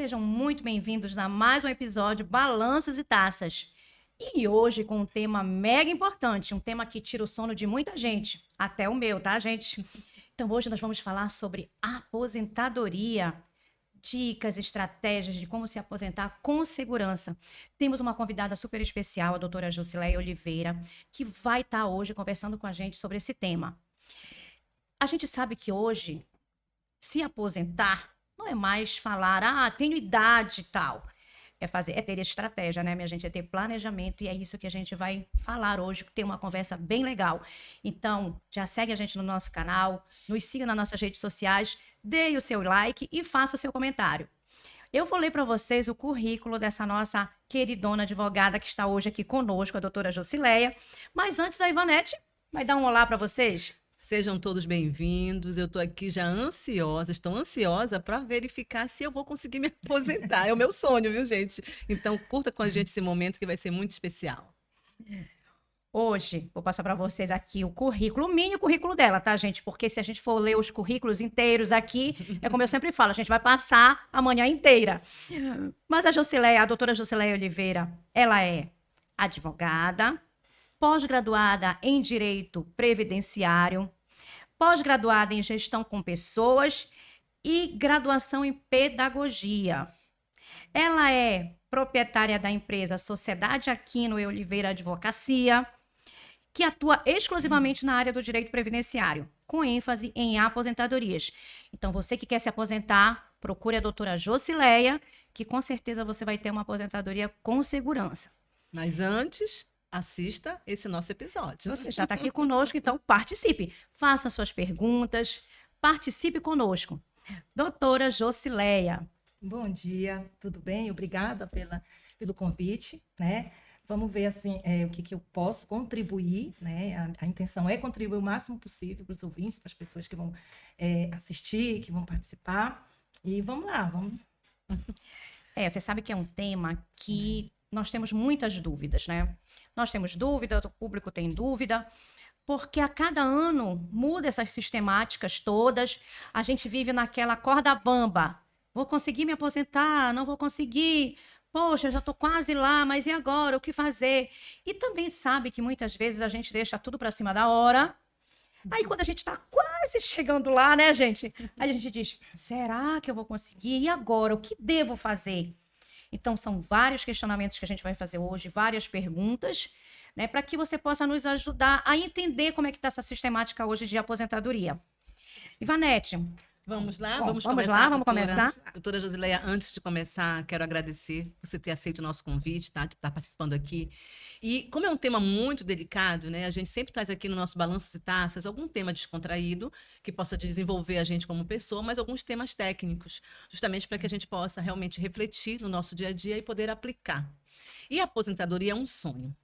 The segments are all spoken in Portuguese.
Sejam muito bem-vindos a mais um episódio Balanços e Taças. E hoje com um tema mega importante, um tema que tira o sono de muita gente, até o meu, tá, gente? Então hoje nós vamos falar sobre aposentadoria, dicas, estratégias de como se aposentar com segurança. Temos uma convidada super especial, a doutora Jusileia Oliveira, que vai estar hoje conversando com a gente sobre esse tema. A gente sabe que hoje se aposentar não é mais falar, tenho idade e tal. É ter estratégia, né, minha gente? É ter planejamento, e é isso que a gente vai falar hoje, ter uma conversa bem legal. Então, já segue a gente no nosso canal, nos siga nas nossas redes sociais, dê o seu like e faça o seu comentário. Eu vou ler para vocês o currículo dessa nossa queridona advogada que está hoje aqui conosco, a doutora Josileia. Mas antes, a Ivanete vai dar um olá para vocês. Sejam todos bem-vindos. Eu estou aqui já ansiosa, estou ansiosa para verificar se eu vou conseguir me aposentar. É o meu sonho, viu, gente? Então, curta com a gente esse momento que vai ser muito especial. Hoje, vou passar para vocês aqui o currículo, o mini currículo dela, tá, gente? Porque se a gente for ler os currículos inteiros aqui, é como eu sempre falo, a gente vai passar a manhã inteira. Mas a doutora Josileia Oliveira, ela é advogada, pós-graduada em Direito Previdenciário, pós-graduada em Gestão com Pessoas e graduação em Pedagogia. Ela é proprietária da empresa Sociedade Aquino e Oliveira Advocacia, que atua exclusivamente na área do direito previdenciário, com ênfase em aposentadorias. Então, você que quer se aposentar, procure a doutora Josileia, que com certeza você vai ter uma aposentadoria com segurança. Mas antes, assista esse nosso episódio. Você já está aqui conosco, então participe. Faça suas perguntas, participe conosco. Doutora Josileia. Bom dia, tudo bem? Obrigada pelo convite, né? Vamos ver assim o que eu posso contribuir, né? A intenção é contribuir o máximo possível para os ouvintes, para as pessoas que vão assistir, que vão participar. E vamos lá, vamos. Você sabe que é um tema que nós temos muitas dúvidas, né? Nós temos dúvida, o público tem dúvida, porque a cada ano muda essas sistemáticas todas, a gente vive naquela corda bamba. Vou conseguir me aposentar? Não vou conseguir? Poxa, já estou quase lá, mas e agora? O que fazer? E também sabe que muitas vezes a gente deixa tudo para cima da hora. Aí quando a gente está quase chegando lá, né, gente? Aí a gente diz: será que eu vou conseguir? E agora? O que devo fazer? Então, são vários questionamentos que a gente vai fazer hoje, várias perguntas, né, para que você possa nos ajudar a entender como é que está essa sistemática hoje de aposentadoria. Ivanete, Vamos lá, bom, vamos vamos começar, lá, vamos doutora. começar? Doutora Josileia, antes de começar, quero agradecer você ter aceito o nosso convite, tá? De estar participando aqui. E como é um tema muito delicado, né? A gente sempre traz aqui no nosso Balanços e Taças algum tema descontraído que possa desenvolver a gente como pessoa, mas alguns temas técnicos, justamente para que a gente possa realmente refletir no nosso dia a dia e poder aplicar. E a aposentadoria é um sonho.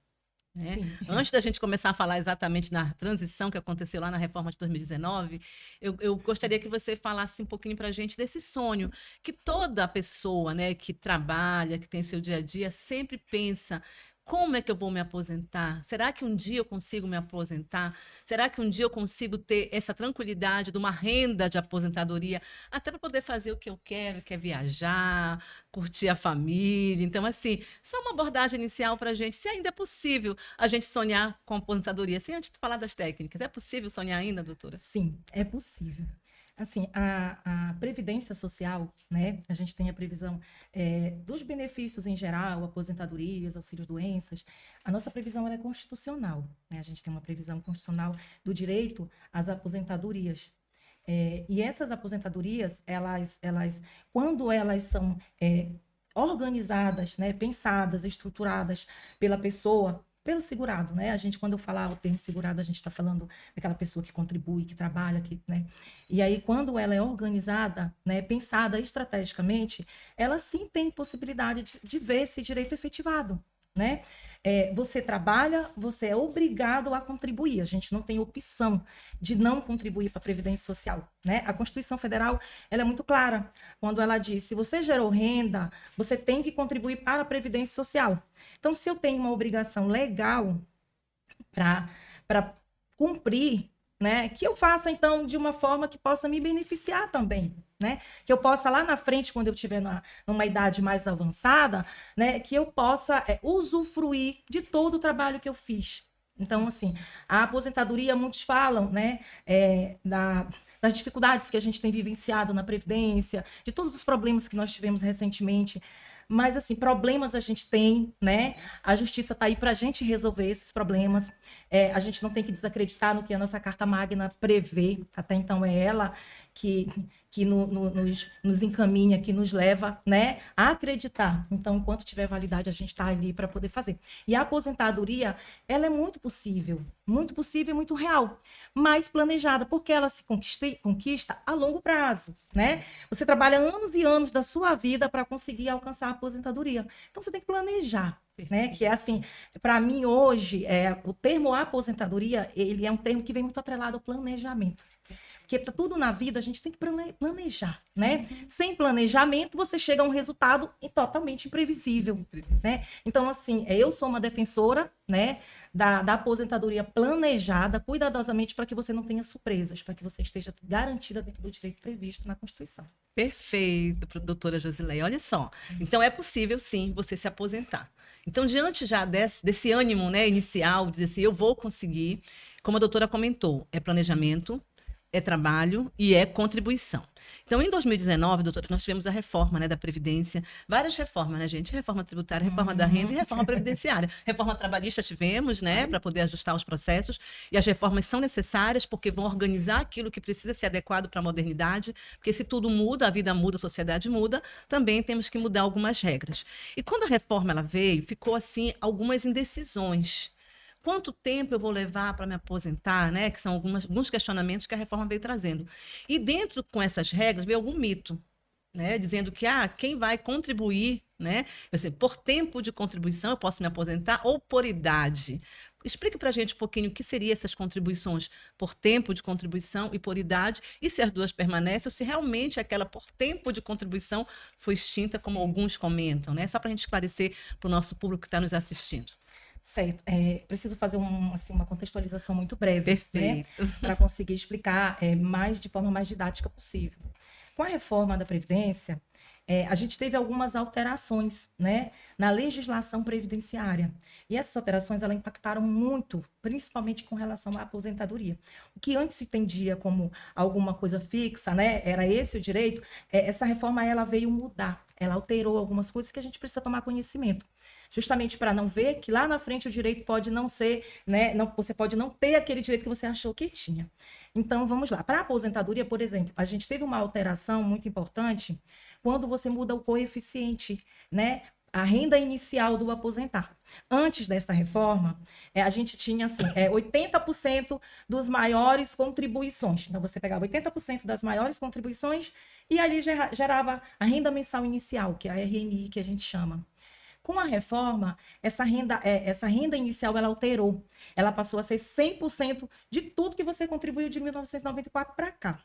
Né? Sim. Antes da gente começar a falar exatamente da transição que aconteceu lá na reforma de 2019, eu gostaria que você falasse um pouquinho para a gente desse sonho que toda pessoa, né, que trabalha, que tem seu dia a dia, sempre pensa: como é que eu vou me aposentar? Será que um dia eu consigo me aposentar? Será que um dia eu consigo ter essa tranquilidade de uma renda de aposentadoria, até para poder fazer o que eu quero, que é viajar, curtir a família? Então, assim, só uma abordagem inicial para a gente, se ainda é possível a gente sonhar com aposentadoria. Sem antes de falar das técnicas, é possível sonhar ainda, doutora? Sim, é possível. Assim, a Previdência Social, né? A gente tem a previsão dos benefícios em geral, aposentadorias, auxílios-doenças. A nossa previsão ela é constitucional, né? A gente tem uma previsão constitucional do direito às aposentadorias. E essas aposentadorias, quando elas são organizadas, né, pensadas, estruturadas pela pessoa, pelo segurado, né? A gente, quando eu falar o termo segurado, a gente está falando daquela pessoa que contribui, que trabalha, né? E aí, quando ela é organizada, né, pensada estrategicamente, ela sim tem possibilidade de ver esse direito efetivado, né? Você trabalha, você é obrigado a contribuir. A gente não tem opção de não contribuir para a Previdência Social, né? A Constituição Federal, ela é muito clara quando ela diz: se você gerou renda, você tem que contribuir para a Previdência Social. Então, se eu tenho uma obrigação legal para cumprir, né, que eu faça, então, de uma forma que possa me beneficiar também, né? Que eu possa, lá na frente, quando eu estiver numa idade mais avançada, né, que eu possa usufruir de todo o trabalho que eu fiz. Então, assim, a aposentadoria, muitos falam, né, das dificuldades que a gente tem vivenciado na Previdência, de todos os problemas que nós tivemos recentemente. Mas, assim, problemas a gente tem, né? A justiça está aí para a gente resolver esses problemas. A gente não tem que desacreditar no que a nossa Carta Magna prevê. Até então, é ela que nos encaminha, que nos leva, né, a acreditar. Então, enquanto tiver validade, a gente está ali para poder fazer. E a aposentadoria, ela é muito possível e muito real, mas planejada, porque ela se conquista a longo prazo, né? Você trabalha anos e anos da sua vida para conseguir alcançar a aposentadoria. Então, você tem que planejar. Né? Que é assim, para mim hoje, o termo aposentadoria, ele é um termo que vem muito atrelado ao planejamento. Porque tudo na vida a gente tem que planejar, né? Sem planejamento, você chega a um resultado totalmente imprevisível, né? Então, assim, eu sou uma defensora, né, da aposentadoria planejada, cuidadosamente, para que você não tenha surpresas, para que você esteja garantida dentro do direito previsto na Constituição. Perfeito, doutora Josileia. Olha só, então é possível, sim, você se aposentar. Então, diante já desse ânimo, né, inicial, dizer assim, eu vou conseguir, como a doutora comentou, é planejamento, é trabalho e é contribuição. Então, em 2019, doutora, nós tivemos a reforma, né, da Previdência, várias reformas, né, gente? Reforma tributária, reforma da renda e reforma previdenciária. Reforma trabalhista tivemos, né, para poder ajustar os processos, e as reformas são necessárias porque vão organizar aquilo que precisa ser adequado para a modernidade, porque se tudo muda, a vida muda, a sociedade muda, também temos que mudar algumas regras. E quando a reforma ela veio, ficou assim algumas indecisões. Quanto tempo eu vou levar para me aposentar, né? Que são alguns questionamentos que a reforma veio trazendo. E dentro com essas regras veio algum mito, né? Dizendo que quem vai contribuir, né? Assim, por tempo de contribuição eu posso me aposentar ou por idade. Explique para a gente um pouquinho o que seriam essas contribuições por tempo de contribuição e por idade, e se as duas permanecem, ou se realmente aquela por tempo de contribuição foi extinta, como alguns comentam, né? Só para a gente esclarecer para o nosso público que está nos assistindo. Certo. Preciso fazer uma contextualização muito breve, perfeito, né, para conseguir explicar de forma mais didática possível. Com a reforma da Previdência, a gente teve algumas alterações, né, na legislação previdenciária. E essas alterações elas impactaram muito, principalmente com relação à aposentadoria. O que antes se entendia como alguma coisa fixa, né, era esse o direito, essa reforma ela veio mudar, ela alterou algumas coisas que a gente precisa tomar conhecimento. Justamente para não ver que lá na frente o direito pode não ser, né, você pode não ter aquele direito que você achou que tinha. Então, vamos lá. Para a aposentadoria, por exemplo, a gente teve uma alteração muito importante quando você muda o coeficiente, né, a renda inicial do aposentado. Antes desta reforma, a gente tinha assim, 80% dos maiores contribuições. Então, você pegava 80% das maiores contribuições e ali gerava a renda mensal inicial, que é a RMI, que a gente chama. Com a reforma, essa renda inicial ela alterou. Ela passou a ser 100% de tudo que você contribuiu de 1994 para cá.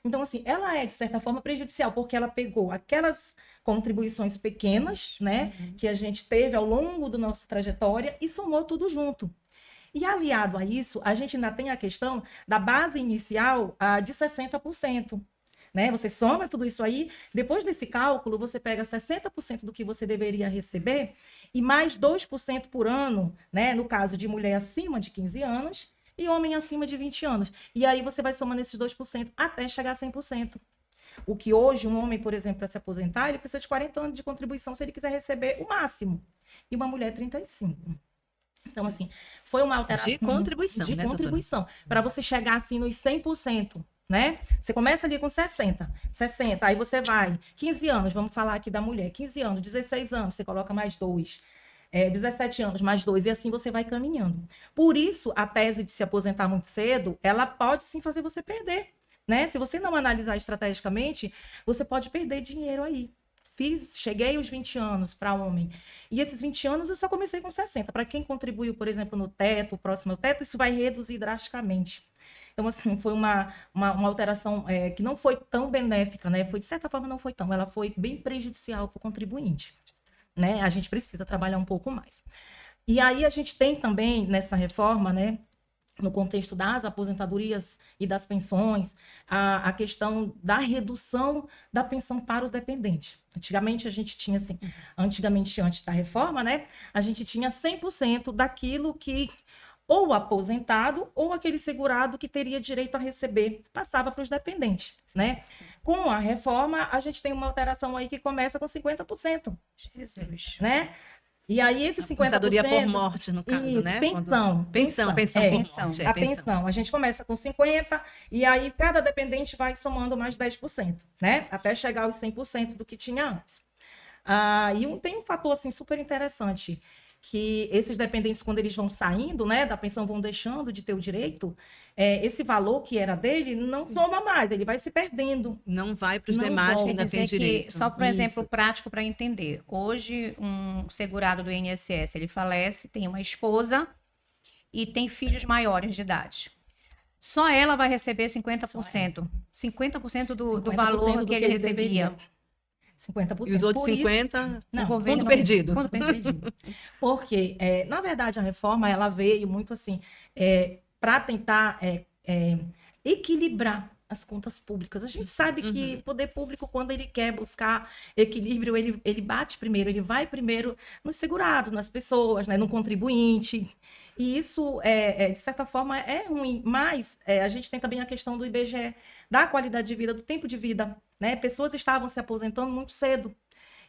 Então, assim, ela é, de certa forma, prejudicial, porque ela pegou aquelas contribuições pequenas, né, que a gente teve ao longo da nossa trajetória e somou tudo junto. E aliado a isso, a gente ainda tem a questão da base inicial de 60%. Né? Você soma tudo isso aí, depois desse cálculo, você pega 60% do que você deveria receber e mais 2% por ano, né? No caso de mulher acima de 15 anos e homem acima de 20 anos. E aí você vai somando esses 2% até chegar a 100%. O que hoje um homem, por exemplo, para se aposentar, ele precisa de 40 anos de contribuição se ele quiser receber o máximo. E uma mulher, 35. Então, assim, foi uma alteração... De contribuição, de né, contribuição. Para você chegar, assim, nos 100%. Né? Você começa ali com 60, aí você vai, 15 anos, vamos falar aqui da mulher, 15 anos, 16 anos, você coloca mais 2, 17 anos, mais 2, e assim você vai caminhando. Por isso, a tese de se aposentar muito cedo, ela pode sim fazer você perder, né? Se você não analisar estrategicamente, você pode perder dinheiro aí. Cheguei aos 20 anos para homem, e esses 20 anos eu só comecei com 60. Para quem contribuiu, por exemplo, no teto, próximo ao teto, isso vai reduzir drasticamente. Então, assim, foi uma alteração que não foi tão benéfica, né? Foi, de certa forma, não foi tão. Ela foi bem prejudicial para o contribuinte, né? A gente precisa trabalhar um pouco mais. E aí, a gente tem também, nessa reforma, né, no contexto das aposentadorias e das pensões, a questão da redução da pensão para os dependentes. Antigamente, a gente tinha, assim, antes da reforma, né, a gente tinha 100% daquilo que ou o aposentado ou aquele segurado que teria direito a receber, passava para os dependentes, né? Com a reforma, a gente tem uma alteração aí que começa com 50%, Jesus. né? E aí, esse 50%... Aposentadoria por morte, no caso, isso, né? pensão Pensão é, por Pensão. morte. a pensão. A gente começa com 50% e aí cada dependente vai somando mais 10%, né? Até chegar aos 100% do que tinha antes. Tem um fator assim super interessante, que esses dependentes, quando eles vão saindo, né, da pensão, vão deixando de ter o direito, esse valor que era dele não soma mais, ele vai se perdendo. Não vai para os Não demais que volta. ainda Quer têm dizer que, direito. só por exemplo Isso. prático para entender, hoje um segurado do INSS, ele falece, tem uma esposa e tem filhos maiores de idade. Só ela vai receber 50%. 50% do 50% valor do que ele recebia. deveria. 50%. E os outros Por isso- 50%, Não, o governo fundo perdido. fundo perdido. Porque, na verdade, a reforma ela veio muito assim para tentar equilibrar as contas públicas. A gente sabe que o poder público, quando ele quer buscar equilíbrio, ele bate primeiro, ele vai primeiro no segurado, nas pessoas, né, no contribuinte. E isso, de certa forma, é ruim. Mas a gente tem também a questão do IBGE, da qualidade de vida, do tempo de vida. Né? Pessoas estavam se aposentando muito cedo.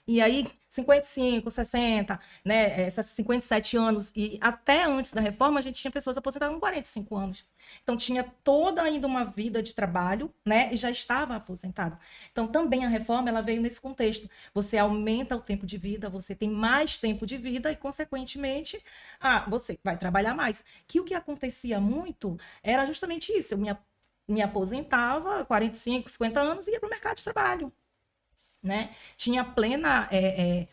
E aí, 55, 60, né, 57 anos, e até antes da reforma, a gente tinha pessoas aposentadas com 45 anos. Então, tinha toda ainda uma vida de trabalho, né, e já estava aposentado. Então, também a reforma, ela veio nesse contexto. Você aumenta o tempo de vida, você tem mais tempo de vida e, consequentemente, você vai trabalhar mais. Que o que acontecia muito era justamente isso. Eu me aposentava, 45, 50 anos, e ia para o mercado de trabalho. Né? Tinha plena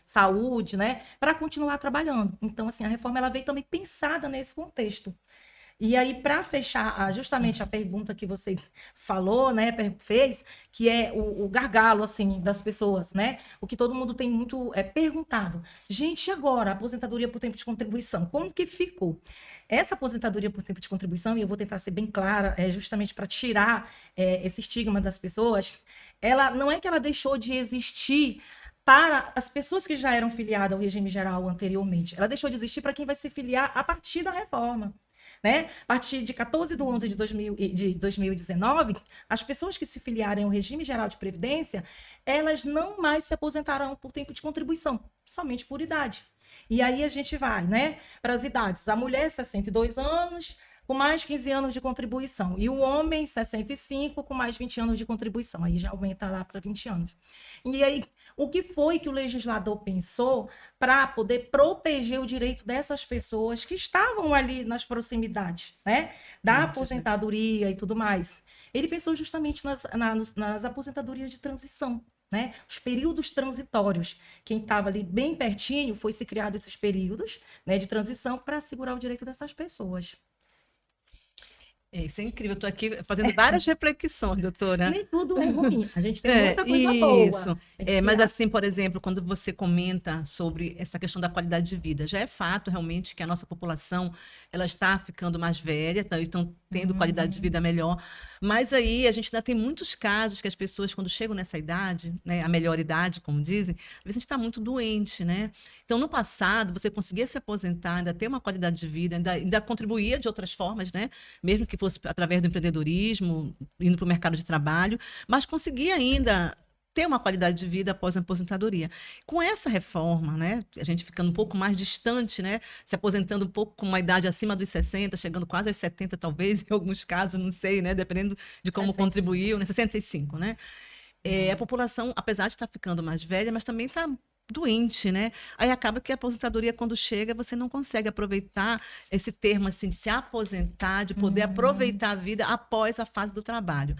saúde, né, para continuar trabalhando. Então, assim, a reforma ela veio também pensada nesse contexto. E aí, para fechar justamente a pergunta que você falou, né, fez, que é o gargalo, assim, das pessoas, né? O que todo mundo tem muito perguntado. Gente, e agora, a aposentadoria por tempo de contribuição, como que ficou? Essa aposentadoria por tempo de contribuição, e eu vou tentar ser bem clara, justamente para tirar esse estigma das pessoas, ela não é que ela deixou de existir para as pessoas que já eram filiadas ao regime geral anteriormente. Ela deixou de existir para quem vai se filiar a partir da reforma. Né? A partir de 14/11 de 2019, as pessoas que se filiarem ao regime geral de previdência, elas não mais se aposentarão por tempo de contribuição, somente por idade. E aí a gente vai, né, para as idades. A mulher, 62 anos, com mais 15 anos de contribuição. E o homem, 65, com mais 20 anos de contribuição. Aí já aumenta lá para 20 anos. E aí, o que foi que o legislador pensou para poder proteger o direito dessas pessoas que estavam ali nas proximidades, né, da aposentadoria e tudo mais? Ele pensou justamente nas aposentadorias de transição, né? Os períodos transitórios. Quem estava ali bem pertinho foi se criado esses períodos, né, de transição para assegurar o direito dessas pessoas. Isso é incrível. Eu estou aqui fazendo várias reflexões, doutora. Nem tudo é ruim. A gente tem muita coisa boa. Isso. Mas assim, por exemplo, quando você comenta sobre essa questão da qualidade de vida, já é fato realmente que a nossa população ela está ficando mais velha, estão tendo qualidade de vida melhor. Mas aí a gente ainda tem muitos casos que as pessoas, quando chegam nessa idade, né, a melhor idade, como dizem, às vezes a gente está muito doente, né? Então, no passado, você conseguia se aposentar, ainda ter uma qualidade de vida, ainda contribuía de outras formas, né? Mesmo que fosse através do empreendedorismo, indo para o mercado de trabalho, mas conseguia ainda ter uma qualidade de vida após a aposentadoria. Com essa reforma, né, a gente ficando um pouco mais distante, né, se aposentando um pouco com uma idade acima dos 60, chegando quase aos 70 talvez, em alguns casos, não sei, né, dependendo de como 65. contribuiu, né, 65, né? A população, apesar de estar ficando mais velha, mas também está doente, né? Aí acaba que a aposentadoria, quando chega, você não consegue aproveitar esse termo assim de se aposentar, de poder aproveitar a vida após a fase do trabalho.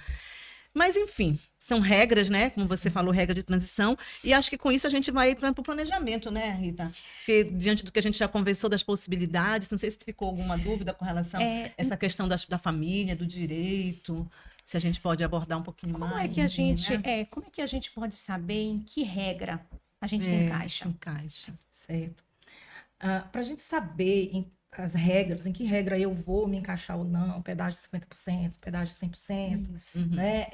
Mas, enfim, são regras, né? Como você falou, regra de transição. E acho que com isso a gente vai para o planejamento, né, Rita? Porque diante do que a gente já conversou das possibilidades, não sei se ficou alguma dúvida com relação a essa questão da família, do direito, se a gente pode abordar um pouquinho mais. Como é que a gente pode saber em que regra a gente se encaixa? Se encaixa. Certo. Para a gente saber as regras, em que regra eu vou me encaixar ou não, pedágio de 50%, pedágio de 100%, né?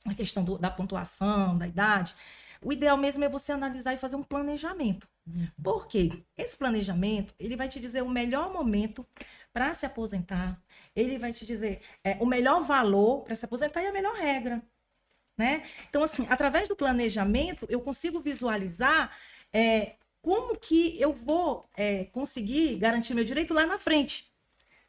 A questão da pontuação, da idade. O ideal mesmo é você analisar e fazer um planejamento. Por quê? Esse planejamento, ele vai te dizer o melhor momento para se aposentar, ele vai te dizer o melhor valor para se aposentar e a melhor regra, né? Então, assim, através do planejamento, eu consigo visualizar como que eu vou conseguir garantir meu direito lá na frente,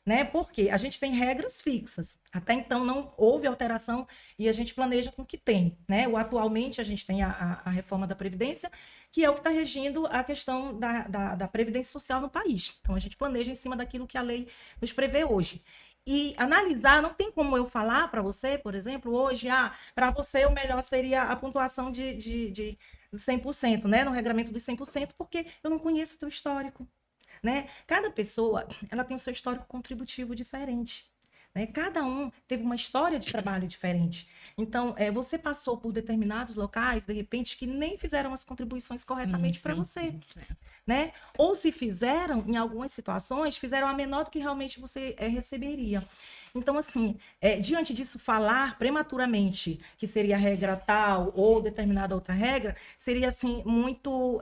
né? Porque a gente tem regras fixas. Até então não houve alteração e a gente planeja com o que tem, né? Atualmente a gente tem a reforma da Previdência, que é o que está regindo a questão da Previdência Social no país. Então a gente planeja em cima daquilo que a lei nos prevê hoje. E analisar, não tem como eu falar para você, por exemplo, hoje, para você o melhor seria a pontuação de 100%, né? No regramento de 100%, porque eu não conheço o teu histórico. Né? Cada pessoa ela tem o seu histórico contributivo diferente. Né? Cada um teve uma história de trabalho diferente. Então, você passou por determinados locais, de repente, que nem fizeram as contribuições corretamente para você. Né? Ou se fizeram, em algumas situações, fizeram a menor do que realmente você receberia. Então, assim, diante disso, falar prematuramente que seria a regra tal ou determinada outra regra, seria, assim, muito...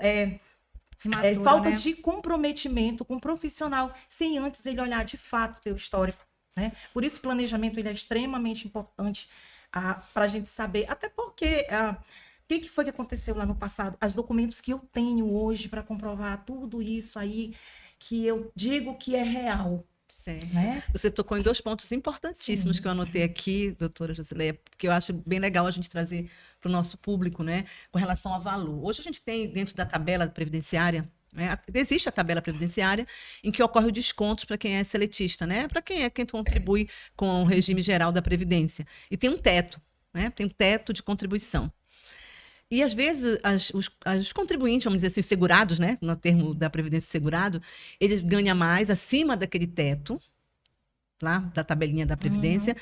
falta, né, de comprometimento com o profissional, sem antes ele olhar de fato o teu histórico. Né? Por isso o planejamento ele é extremamente importante para a gente saber, até porque o que foi que aconteceu lá no passado? Os documentos que eu tenho hoje para comprovar tudo isso aí, que eu digo que é real. Né? Você tocou em 2 pontos importantíssimos. Sim. Que eu anotei aqui, doutora Josileia, porque eu acho bem legal a gente trazer para o nosso público, né, com relação a valor. Hoje a gente tem dentro da tabela previdenciária, né, existe a tabela previdenciária em que ocorre o desconto para quem é seletista, né, para quem contribui com o regime geral da Previdência. E tem um teto, né, tem um teto de contribuição. E, às vezes, os contribuintes, vamos dizer assim, os segurados, né, no termo da Previdência segurado, eles ganham mais acima daquele teto, lá da tabelinha da Previdência,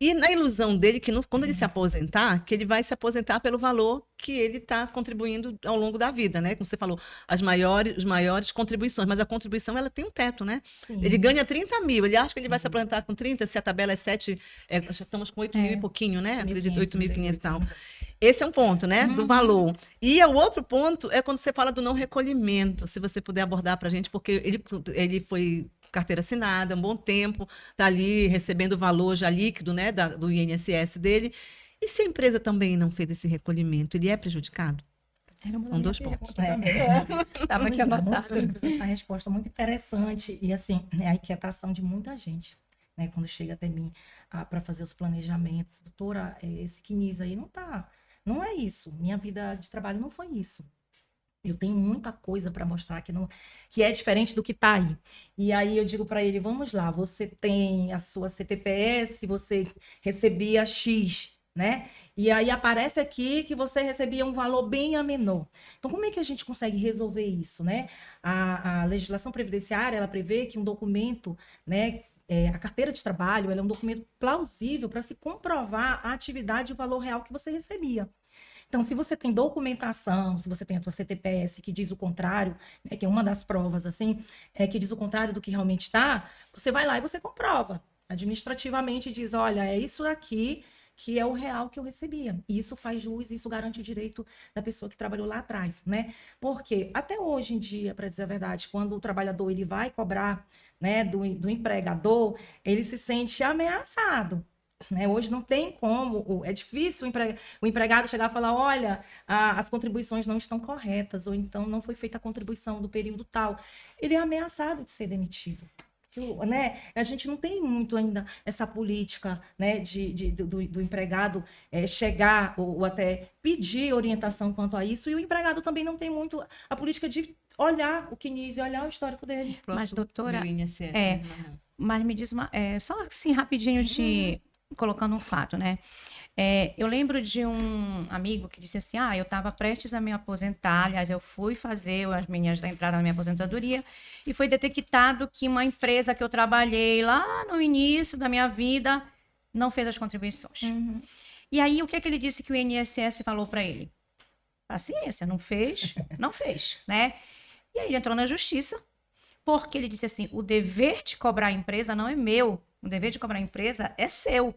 e na ilusão dele, que quando ele se aposentar, que ele vai se aposentar pelo valor que ele está contribuindo ao longo da vida, né? Como você falou, as maiores contribuições, mas a contribuição, ela tem um teto, né? Sim. Ele ganha 30 mil, ele acha que ele vai se aposentar com 30, se a tabela é 7, estamos com 8 mil e pouquinho, né? Acredito, 8.500 e tal. Esse é um ponto, né? Do valor. E o outro ponto é quando você fala do não recolhimento, se você puder abordar para a gente, porque ele foi carteira assinada, um bom tempo, está ali recebendo o valor já líquido, né, do INSS dele. E se a empresa também não fez esse recolhimento, ele é prejudicado? São 2 pontos. Estava aqui anotado. Simples, essa resposta muito interessante. E, assim, é a inquietação de muita gente, né, quando chega até mim para fazer os planejamentos. Doutora, esse CNIS aí não é isso. Minha vida de trabalho não foi isso. Eu tenho muita coisa para mostrar que é diferente do que está aí. E aí eu digo para ele, vamos lá, você tem a sua CTPS, você recebia X, né? E aí aparece aqui que você recebia um valor bem a menor. Então, como é que a gente consegue resolver isso, né? A legislação previdenciária, ela prevê que um documento, né, a carteira de trabalho, ela é um documento plausível para se comprovar a atividade e o valor real que você recebia. Então, se você tem documentação, se você tem a tua CTPS que diz o contrário, né, que é uma das provas, assim, que diz o contrário do que realmente está, você vai lá e você comprova. Administrativamente diz, olha, é isso aqui que é o real que eu recebia. E isso faz jus, isso garante o direito da pessoa que trabalhou lá atrás, né? Porque até hoje em dia, para dizer a verdade, quando o trabalhador ele vai cobrar, né, do empregador, ele se sente ameaçado. Né? Hoje não tem como, é difícil o empregado chegar e falar, olha, as contribuições não estão corretas, ou então não foi feita a contribuição do período tal. Ele é ameaçado de ser demitido. Né? A gente não tem muito ainda essa política, né, do empregado chegar ou até pedir orientação quanto a isso, e o empregado também não tem muito a política de olhar o CNIS e olhar o histórico dele. Mas, doutora, mas me diz só assim rapidinho colocando um fato, né? Eu lembro de um amigo que disse assim, eu estava prestes a me aposentar, aliás, eu fui fazer as minhas da entrada na minha aposentadoria e foi detectado que uma empresa que eu trabalhei lá no início da minha vida não fez as contribuições. E aí, o que é que ele disse que o INSS falou para ele? Paciência, não fez, não fez, né? E aí ele entrou na justiça, Porque ele disse assim, o dever de cobrar a empresa não é meu, o dever de cobrar a empresa é seu.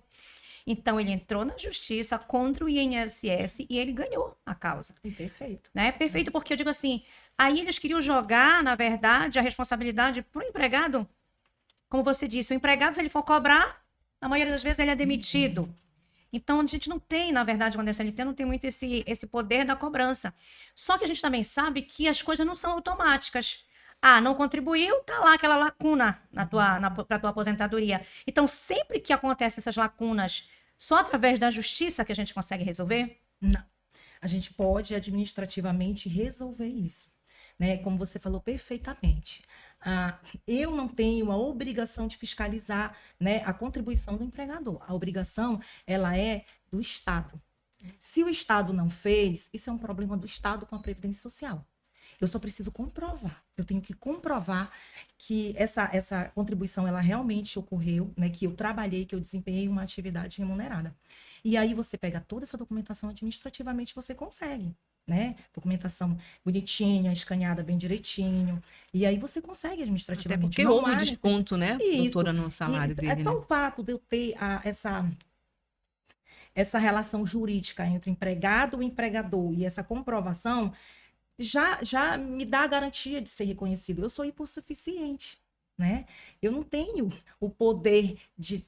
Então, ele entrou na justiça contra o INSS e ele ganhou a causa. Perfeito. Né? Perfeito, porque eu digo assim, aí eles queriam jogar, na verdade, a responsabilidade para o empregado. Como você disse, o empregado, se ele for cobrar, a maioria das vezes ele é demitido. Então, a gente não tem, na verdade, quando é CLT, não tem muito esse poder da cobrança. Só que a gente também sabe que as coisas não são automáticas. Ah, não contribuiu, tá lá aquela lacuna para a tua aposentadoria. Então, sempre que acontecem essas lacunas, só através da justiça que a gente consegue resolver? Não. A gente pode administrativamente resolver isso, né? Como você falou perfeitamente. Eu não tenho a obrigação de fiscalizar, né, a contribuição do empregador. A obrigação, ela é do Estado. Se o Estado não fez, isso é um problema do Estado com a Previdência Social. Eu só preciso comprovar. Eu tenho que comprovar que essa contribuição ela realmente ocorreu, né, que eu trabalhei, que eu desempenhei uma atividade remunerada. E aí você pega toda essa documentação administrativamente, você consegue, né? Documentação bonitinha, escaneada bem direitinho. E aí você consegue Até administrativamente. porque Não houve há um desconto, né, Isso. doutora, no salário Isso. dele, É só né? o fato de eu ter essa relação jurídica entre empregado e empregador e essa comprovação já me dá a garantia de ser reconhecido. Eu sou hipossuficiente, né? Eu não tenho o poder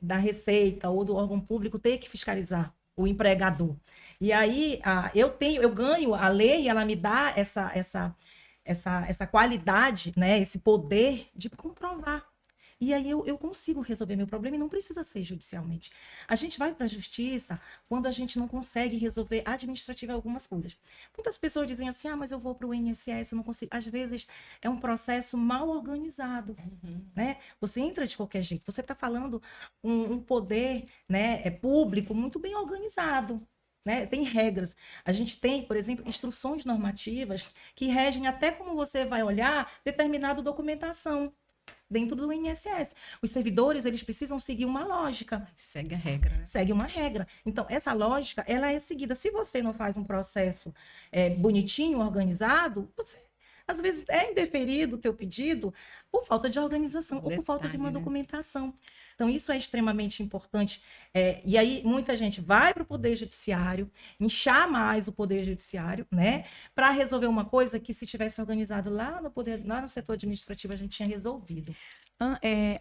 da Receita ou do órgão público ter que fiscalizar o empregador. E aí eu ganho a lei, ela me dá essa qualidade, né? Esse poder de comprovar. E aí eu consigo resolver meu problema e não precisa ser judicialmente. A gente vai para a justiça quando a gente não consegue resolver administrativamente algumas coisas. Muitas pessoas dizem assim, mas eu vou para o INSS, eu não consigo. Às vezes é um processo mal organizado, né? Você entra de qualquer jeito. Você está falando um poder, né, público muito bem organizado. Né? Tem regras. A gente tem, por exemplo, instruções normativas que regem até como você vai olhar determinada documentação dentro do INSS. Os servidores, eles precisam seguir uma lógica. Segue a regra, né? Segue uma regra. Então, essa lógica, ela é seguida. Se você não faz um processo bonitinho, organizado, você, às vezes, é indeferido o teu pedido por falta de organização ou por falta de uma documentação. Então, isso é extremamente importante. E aí, muita gente vai para o Poder Judiciário, inchar mais o Poder Judiciário, né? Para resolver uma coisa que, se tivesse organizado lá no setor administrativo, a gente tinha resolvido.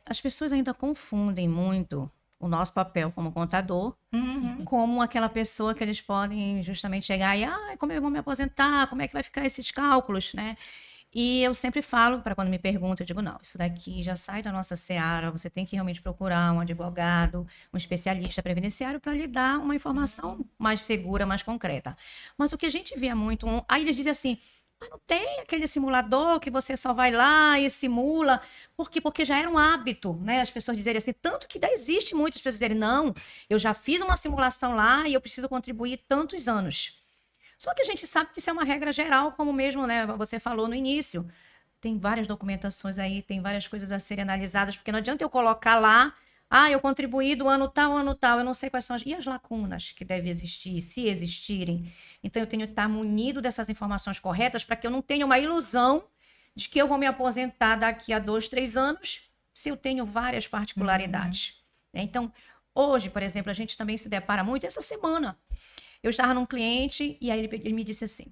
As pessoas ainda confundem muito o nosso papel como contador como aquela pessoa que eles podem justamente chegar e, como eu vou me aposentar? Como é que vai ficar esses cálculos, né? E eu sempre falo, para quando me perguntam, eu digo, não, isso daqui já sai da nossa seara, você tem que realmente procurar um advogado, um especialista previdenciário para lhe dar uma informação mais segura, mais concreta. Mas o que a gente vê é muito, aí eles dizem assim, mas não tem aquele simulador que você só vai lá e simula, porque já era um hábito, né? As pessoas dizerem assim, tanto que ainda existe muitas pessoas dizerem, não, eu já fiz uma simulação lá e eu preciso contribuir tantos anos. Só que a gente sabe que isso é uma regra geral, como mesmo, né, você falou no início. Tem várias documentações aí, tem várias coisas a serem analisadas, porque não adianta eu colocar lá, eu contribuí do ano tal, eu não sei quais são e as lacunas que devem existir, se existirem. Então, eu tenho que estar munido dessas informações corretas para que eu não tenha uma ilusão de que eu vou me aposentar daqui a 2, 3 anos, se eu tenho várias particularidades. Então, hoje, por exemplo, a gente também se depara muito, essa semana, eu estava num cliente e aí ele me disse assim,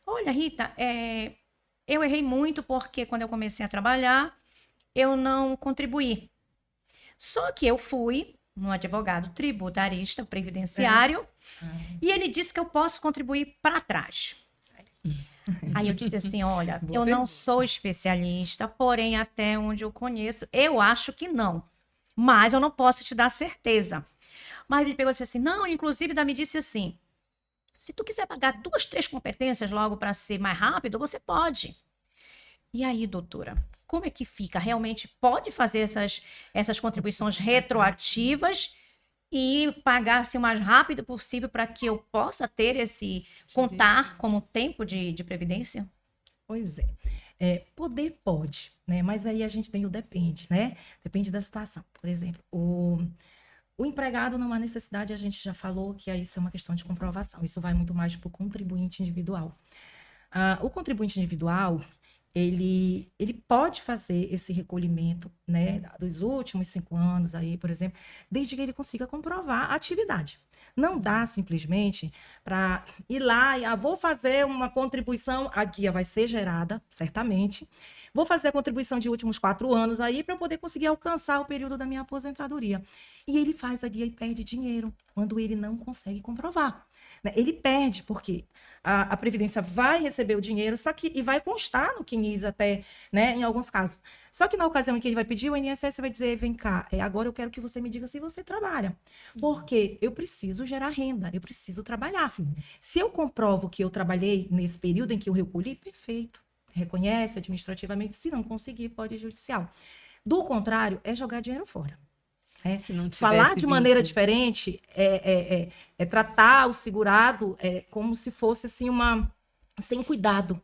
olha, Rita, eu errei muito porque quando eu comecei a trabalhar, eu não contribuí. Só que eu fui no advogado tributarista, previdenciário, e ele disse que eu posso contribuir para trás. Aí eu disse assim, olha, eu não sou especialista, porém até onde eu conheço, eu acho que não. Mas eu não posso te dar certeza. Mas ele pegou e disse assim, não, inclusive ainda me disse assim, se tu quiser pagar 2, 3 competências logo para ser mais rápido, você pode. E aí, doutora, como é que fica? Realmente pode fazer essas contribuições retroativas e pagar assim, o mais rápido possível para que eu possa ter contar como tempo de previdência? Pois é. Poder pode, né? Mas aí a gente tem o depende, né? Depende da situação. Por exemplo, o empregado não há necessidade, a gente já falou que isso é uma questão de comprovação. Isso vai muito mais para o contribuinte individual. O contribuinte individual, ele pode fazer esse recolhimento, né, dos últimos 5 anos aí, por exemplo, desde que ele consiga comprovar a atividade. Não dá simplesmente para ir lá e vou fazer uma contribuição, a guia vai ser gerada, certamente. Vou fazer a contribuição de últimos 4 anos aí para poder conseguir alcançar o período da minha aposentadoria. E ele faz a guia e perde dinheiro quando ele não consegue comprovar, né? Ele perde porque a Previdência vai receber o dinheiro, só que e vai constar no CNIS até, né, em alguns casos. Só que na ocasião em que ele vai pedir, o INSS vai dizer, vem cá, agora eu quero que você me diga se você trabalha. Porque eu preciso gerar renda, eu preciso trabalhar. Se eu comprovo que eu trabalhei nesse período em que eu recolhi, perfeito. Reconhece administrativamente, se não conseguir, pode ir judicial. Do contrário, é jogar dinheiro fora. Se não Falar tivesse de maneira vínculo. diferente é tratar o segurado como se fosse assim sem cuidado,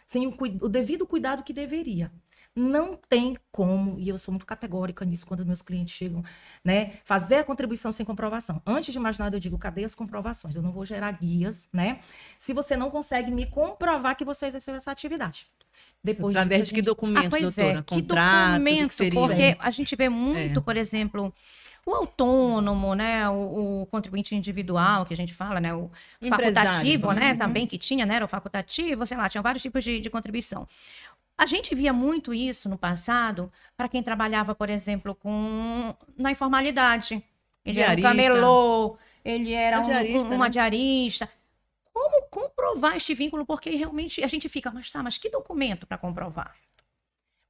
sem o devido cuidado que deveria. Não tem como, e eu sou muito categórica nisso quando meus clientes chegam, né, fazer a contribuição sem comprovação. Antes de mais nada, eu digo, cadê as comprovações? Eu não vou gerar guias, né? Se você não consegue me comprovar que você exerceu essa atividade. Depois disso, Através de que documento, Pois doutora? que Contrato, o que documento, seria? porque a gente vê muito, por exemplo, o autônomo, né, o contribuinte individual, que a gente fala, né, o Empresário, facultativo, vamos né, dizer. também que tinha, né, era o facultativo, sei lá, tinha vários tipos de contribuição. A gente via muito isso no passado para quem trabalhava, por exemplo, na informalidade. Ele era um Diarista. camelô, ele era É diarista, uma né? diarista. Como comprovar este vínculo? Porque realmente a gente fica, mas que documento para comprovar?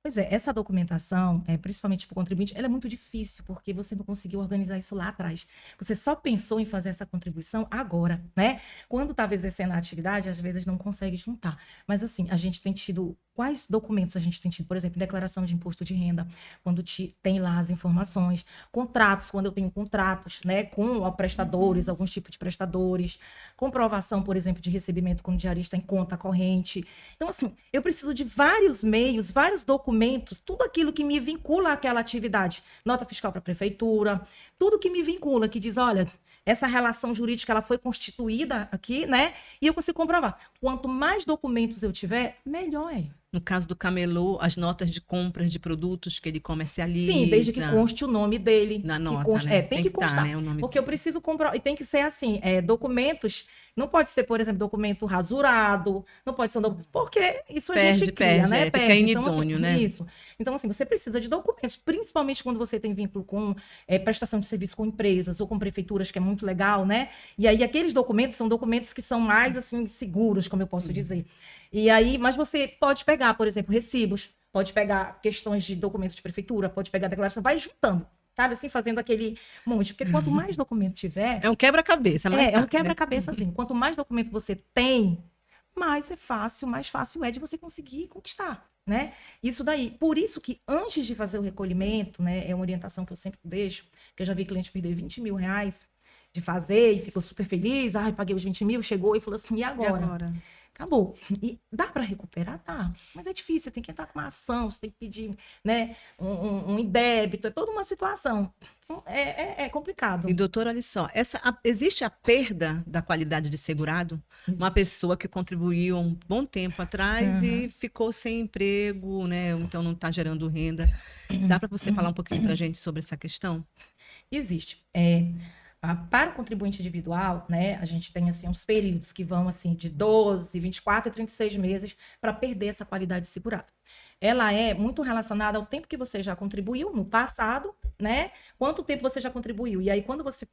Pois é, essa documentação, principalmente para o contribuinte, ela é muito difícil, porque você não conseguiu organizar isso lá atrás. Você só pensou em fazer essa contribuição agora, né? Quando estava exercendo a atividade, às vezes não consegue juntar. Mas assim, a gente tem tido. Quais documentos a gente tem tido? Por exemplo, declaração de imposto de renda, quando tem lá as informações, contratos, quando eu tenho contratos, né, com prestadores, alguns tipos de prestadores, comprovação, por exemplo, de recebimento com diarista em conta corrente. Então, assim, eu preciso de vários meios, vários documentos, tudo aquilo que me vincula àquela atividade. Nota fiscal para a prefeitura, tudo que me vincula, que diz, olha, essa relação jurídica ela foi constituída aqui, né? E eu consigo comprovar. Quanto mais documentos eu tiver, melhor é. No caso do camelô, as notas de compras de produtos que ele comercializa. Sim, desde que conste o nome dele. Na que nota, conste, né? tem que tá, constar. né, o nome Porque eu preciso comprovar. E tem que ser assim, documentos. Não pode ser, por exemplo, documento rasurado. Não pode ser um documento. Porque isso a gente cria, né? fica Perde. Então, inidôneo, assim, né? isso. Então, assim, você precisa de documentos, principalmente quando você tem vínculo com prestação de serviço com empresas ou com prefeituras, que é muito legal, né? E aí, aqueles documentos são documentos que são mais, assim, seguros, como eu posso dizer. E aí, mas você pode pegar, por exemplo, recibos, pode pegar questões de documentos de prefeitura, pode pegar declaração, vai juntando, sabe? Assim, fazendo aquele monte. Porque quanto mais documento tiver. É um quebra-cabeça, mas É um quebra-cabeça, assim. Quanto mais documento você tem, mais fácil é de você conseguir conquistar, né? Isso daí. Por isso que antes de fazer o recolhimento, né? É uma orientação que eu sempre deixo, que eu já vi cliente perder 20 mil reais de fazer e ficou super feliz. Ai, paguei os 20 mil, chegou e falou assim, e E agora? agora? Acabou. E dá para recuperar? Dá. Mas é difícil, você tem que entrar com uma ação, você tem que pedir, né, um indébito, é toda uma situação. Então, é complicado. E, doutor, olha só, existe a perda da qualidade de segurado? Uma pessoa que contribuiu um bom tempo atrás e ficou sem emprego, né? Ou então não está gerando renda. Dá para você falar um pouquinho para a gente sobre essa questão? Existe. Para o contribuinte individual, né, a gente tem assim, uns períodos que vão assim, de 12, 24 e 36 meses para perder essa qualidade de segurado. Ela é muito relacionada ao tempo que você já contribuiu no passado, né? Quanto tempo você já contribuiu? E aí, quando você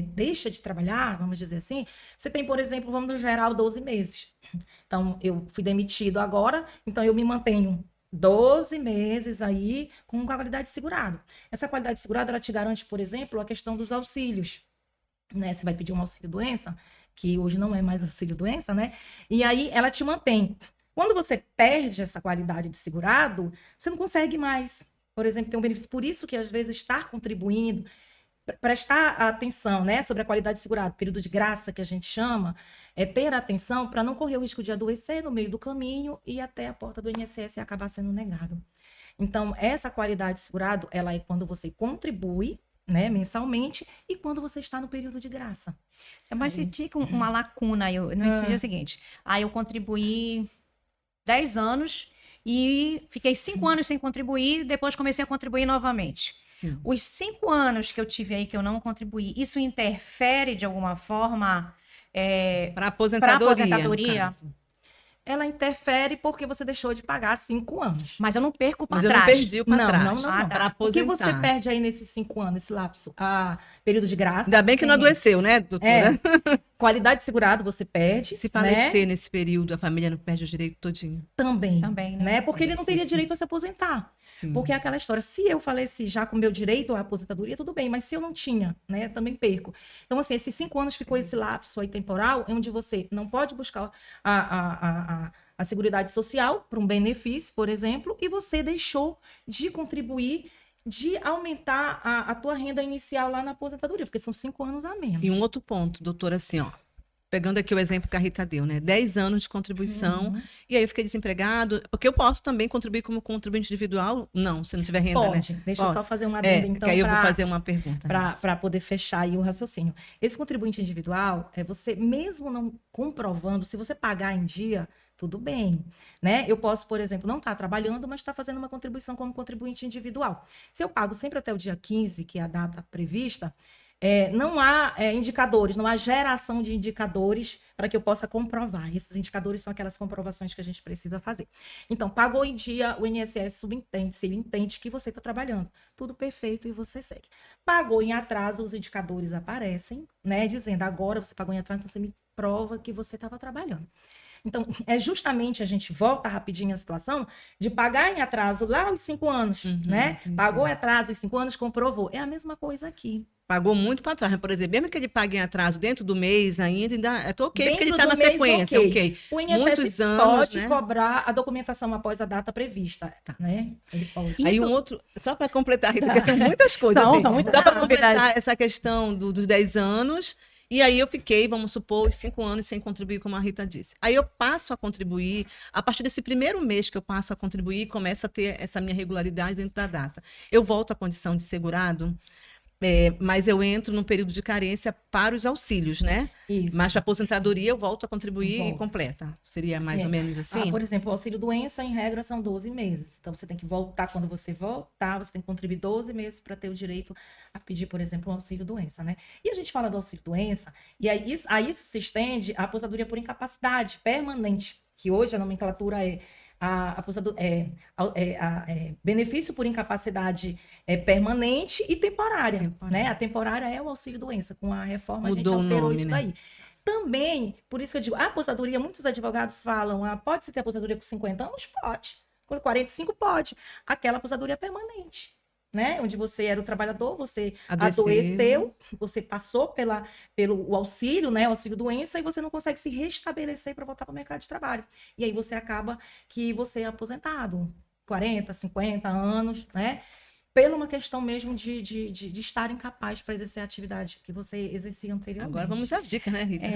deixa de trabalhar, vamos dizer assim, você tem, por exemplo, vamos no geral, 12 meses. Então, eu fui demitido agora, então eu me mantenho 12 meses aí com qualidade de segurado. Essa qualidade de segurado, ela te garante, por exemplo, a questão dos auxílios, né? Você vai pedir um auxílio-doença, que hoje não é mais auxílio-doença, né? E aí ela te mantém. Quando você perde essa qualidade de segurado, você não consegue mais, por exemplo, ter um benefício. Por isso que, às vezes, estar contribuindo, prestar atenção, né, sobre a qualidade de segurado, período de graça que a gente chama, é ter atenção para não correr o risco de adoecer no meio do caminho e até a porta do INSS acabar sendo negado. Então, essa qualidade de segurado, ela é quando você contribui, né, mensalmente, e quando você está no período de graça. Mas se tinha uma lacuna, eu não entendi o seguinte. Aí eu contribuí 10 anos e fiquei 5 anos sem contribuir, depois comecei a contribuir novamente. Sim. Os 5 anos que eu tive aí que eu não contribuí, isso interfere de alguma forma Para para aposentadoria, no aposentadoria? caso. Ela interfere porque você deixou de pagar 5 anos. Mas eu não perco para Mas eu não trás. perdi o para Não, trás. não, não, Ah, não. tá. Para O que você aposentar. perde aí nesses 5 anos, esse lapso? Período de graça. Ainda bem que não Sim. adoeceu, né, doutora? Qualidade de segurado você perde. Se né? falecer nesse período, a família não perde o direito todinho. Também. Também, né? né? Porque ele não teria Difícil. direito a se aposentar. Sim. Porque é aquela história, se eu faleci já com o meu direito à aposentadoria, tudo bem, mas se eu não tinha, né, também perco. Então, assim, esses 5 anos ficou esse lapso aí temporal, onde você não pode buscar a Seguridade Social para um benefício, por exemplo, e você deixou de contribuir, de aumentar a tua renda inicial lá na aposentadoria, porque são 5 anos a menos. E um outro ponto, doutora, assim, ó. Pegando aqui o exemplo que a Rita deu, né? 10 anos de contribuição, Uhum. e aí eu fiquei desempregado. Porque eu posso também contribuir como contribuinte individual? Não, se não tiver renda, né? Pode. Deixa eu só Posso. fazer uma adenda, então, que aí eu vou fazer uma pergunta. nisso. para poder fechar aí o raciocínio. Esse contribuinte individual, você mesmo não comprovando, se você pagar em dia, tudo bem, né? Eu posso, por exemplo, não estar trabalhando, mas estar fazendo uma contribuição como contribuinte individual. Se eu pago sempre até o dia 15, que é a data prevista, não há indicadores, não há geração de indicadores para que eu possa comprovar. Esses indicadores são aquelas comprovações que a gente precisa fazer. Então, pagou em dia, o INSS subentende, se ele entende que você está trabalhando. Tudo perfeito e você segue. Pagou em atraso, os indicadores aparecem, né? Dizendo, agora você pagou em atraso, então você me prova que você estava trabalhando. Então, é justamente, a gente volta rapidinho a situação de pagar em atraso lá os 5 anos, né? Entendi. Pagou em atraso os 5 anos, comprovou. É a mesma coisa aqui. Pagou muito para trás, né? Por exemplo, mesmo que ele pague em atraso dentro do mês ainda eu tô ok, porque ele Dentro está do na mês, sequência, ok. O INSS Muitos anos, pode né? cobrar a documentação após a data prevista, Tá. né? Ele pode. Aí Isso- um outro, só para completar, Rita, Tá. porque são muitas coisas. São assim. muitas Só para atividades. completar essa questão dos 10 anos, e aí eu fiquei, vamos supor, os 5 anos sem contribuir, como a Rita disse. Aí eu passo a contribuir, a partir desse primeiro mês que eu passo a contribuir, começo a ter essa minha regularidade dentro da data. Eu volto à condição de segurado, mas eu entro num período de carência para os auxílios, né? Isso. Mas para aposentadoria eu volto a contribuir e Volta. completa. Seria mais ou menos assim? Por exemplo, o auxílio-doença, em regra, são 12 meses. Então, você tem que voltar, quando você voltar, você tem que contribuir 12 meses para ter o direito a pedir, por exemplo, um auxílio-doença, né? E a gente fala do auxílio-doença, e aí isso se estende à aposentadoria por incapacidade permanente, que hoje a nomenclatura é benefício por incapacidade permanente e temporária, Temporária. né? A temporária é o auxílio-doença. Com a reforma, a gente Mudou o alterou nome, isso né? daí. Também, por isso que eu digo, a aposentadoria, muitos advogados falam, pode-se ter aposentadoria com 50 anos? Pode. Com 45, pode. Aquela aposentadoria permanente, né? Onde você era o trabalhador, você adoeceu, você passou pelo auxílio, né? Auxílio-doença, e você não consegue se restabelecer para voltar para o mercado de trabalho. E aí você acaba que você é aposentado, 40, 50 anos, né? Pela uma questão mesmo de estar incapaz para exercer a atividade que você exercia anteriormente. Agora vamos às dicas, né, Rita?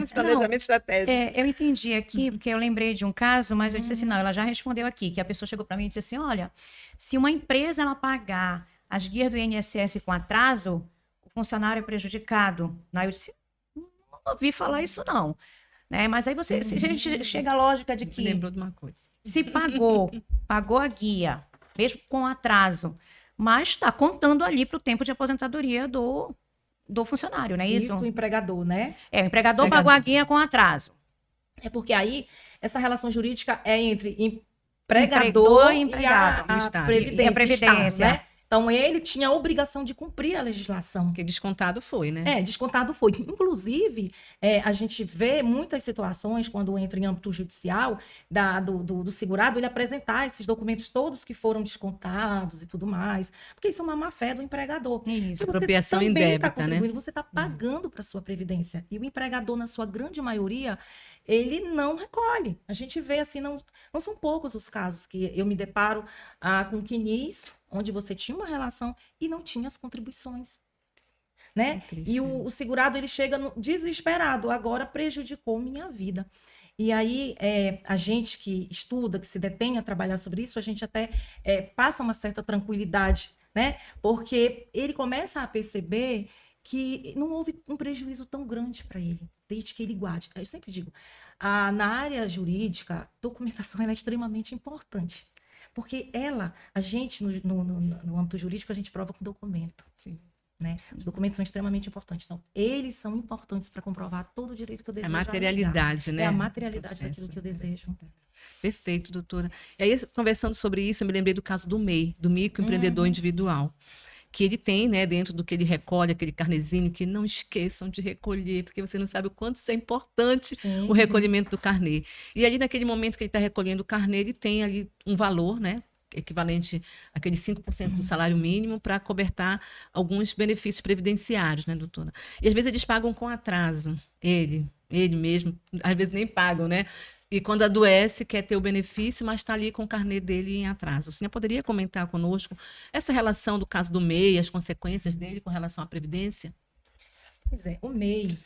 Os Não, planejamentos estratégicos. eu entendi aqui, porque eu lembrei de um caso, mas eu disse assim, não, ela já respondeu aqui, que a pessoa chegou para mim e disse assim, olha, se uma empresa ela pagar as guias do INSS com atraso, o funcionário é prejudicado. Aí eu disse, não ouvi falar isso não. Né? Mas aí se a gente chega à lógica de que Lembrou de uma coisa. se pagou a guia, mesmo com atraso, mas está contando ali para o tempo de aposentadoria do funcionário, não é isso? Isso, o empregador, né? O empregador pagou a guia com atraso. É porque aí essa relação jurídica é entre empregador e e empregado. a Estado. previdência. E a previdência. Estado, né? Então, ele tinha a obrigação de cumprir a legislação. Porque descontado foi, né? Descontado foi. Inclusive, a gente vê muitas situações, quando entra em âmbito judicial, do segurado, ele apresentar esses documentos todos que foram descontados e tudo mais, porque isso é uma má-fé do empregador. Isso. Você Apropriação também indébita, tá contribuindo, né? você está pagando para a sua previdência. E o empregador, na sua grande maioria, ele não recolhe. A gente vê assim, não são poucos os casos que eu me deparo com quinis, onde você tinha uma relação e não tinha as contribuições. Né? triste, E o segurado, ele chega desesperado, agora prejudicou minha vida. E aí, a gente que estuda, que se detém a trabalhar sobre isso, a gente até passa uma certa tranquilidade, né? Porque ele começa a perceber que não houve um prejuízo tão grande para ele, desde que ele guarde. Eu sempre digo, Na área jurídica, a documentação ela é extremamente importante. Porque a gente, no âmbito jurídico, a gente prova com documento. Sim. Né? Os documentos são extremamente importantes. Então, eles são importantes para comprovar todo o direito que eu É desejo. a materialidade, né? É a materialidade daquilo que eu desejo. Perfeito, doutora. E aí, conversando sobre isso, eu me lembrei do caso do MEI, do microempreendedor individual, que ele tem, né, dentro do que ele recolhe, aquele carnezinho, que não esqueçam de recolher, porque você não sabe o quanto isso é importante, Sim. o recolhimento do carnê. E ali, naquele momento que ele está recolhendo o carnê, ele tem ali um valor, né, equivalente àquele 5% do salário mínimo para cobertar alguns benefícios previdenciários, né, doutora? E às vezes eles pagam com atraso, ele mesmo, às vezes nem pagam, né? E quando adoece, quer ter o benefício, mas está ali com o carnê dele em atraso. O senhor poderia comentar conosco essa relação do caso do MEI, as consequências dele com relação à Previdência? Pois é, o MEI,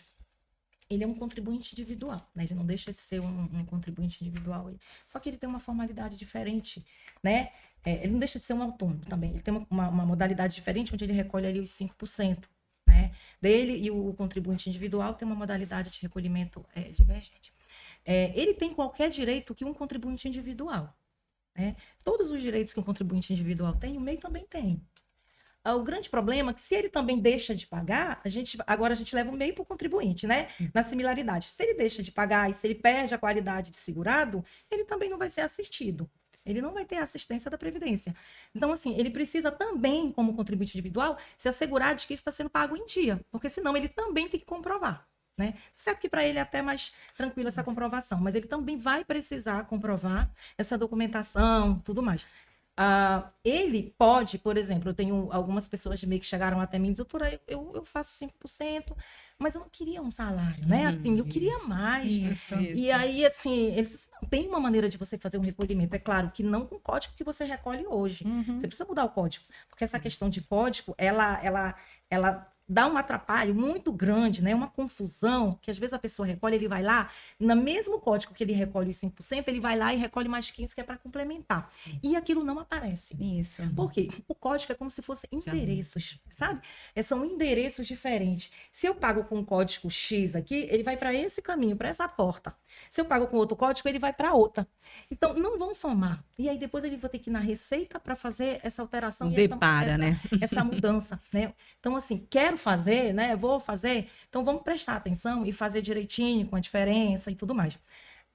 ele é um contribuinte individual, né? Ele não deixa de ser um contribuinte individual. Só que ele tem uma formalidade diferente, né? Ele não deixa de ser um autônomo também. Ele tem uma modalidade diferente, onde ele recolhe ali os 5%, né? Dele, e o contribuinte individual tem uma modalidade de recolhimento divergente. Ele tem qualquer direito que um contribuinte individual, né? Todos os direitos que um contribuinte individual tem, o MEI também tem. O grande problema é que se ele também deixa de pagar, agora a gente leva o MEI para o contribuinte, né? Na similaridade. Se ele deixa de pagar e se ele perde a qualidade de segurado, ele também não vai ser assistido. Ele não vai ter a assistência da Previdência. Então, assim, ele precisa também, como contribuinte individual, se assegurar de que isso está sendo pago em dia, porque senão ele também tem que comprovar. Né? Certo que para ele é até mais tranquilo essa comprovação, mas ele também vai precisar comprovar essa documentação, tudo mais. Ele pode, por exemplo, eu tenho algumas pessoas de MEI que chegaram até mim e dizem, doutora, eu faço 5%, mas eu não queria um salário, né? Assim, eu queria mais. Isso. E aí, assim, ele disse, não, tem uma maneira de você fazer um recolhimento. É claro que não com o código que você recolhe hoje. Você precisa mudar o código, porque essa questão de código, ela dá um atrapalho muito grande, né? Uma confusão, que às vezes a pessoa recolhe, ele vai lá, no mesmo código que ele recolhe os 5%, ele vai lá e recolhe mais 15%, que é para complementar. E aquilo não aparece. Isso. Por quê? O código é como se fossem endereços, sabe? São endereços diferentes. Se eu pago com o código X aqui, ele vai para esse caminho, para essa porta. Se eu pago com outro código, ele vai para outra. Então, não vão somar. E aí, depois ele vai ter que ir na Receita para fazer essa alteração essa mudança, né? Então, assim, quero fazer, né? Vou fazer. Então, vamos prestar atenção e fazer direitinho, com a diferença e tudo mais.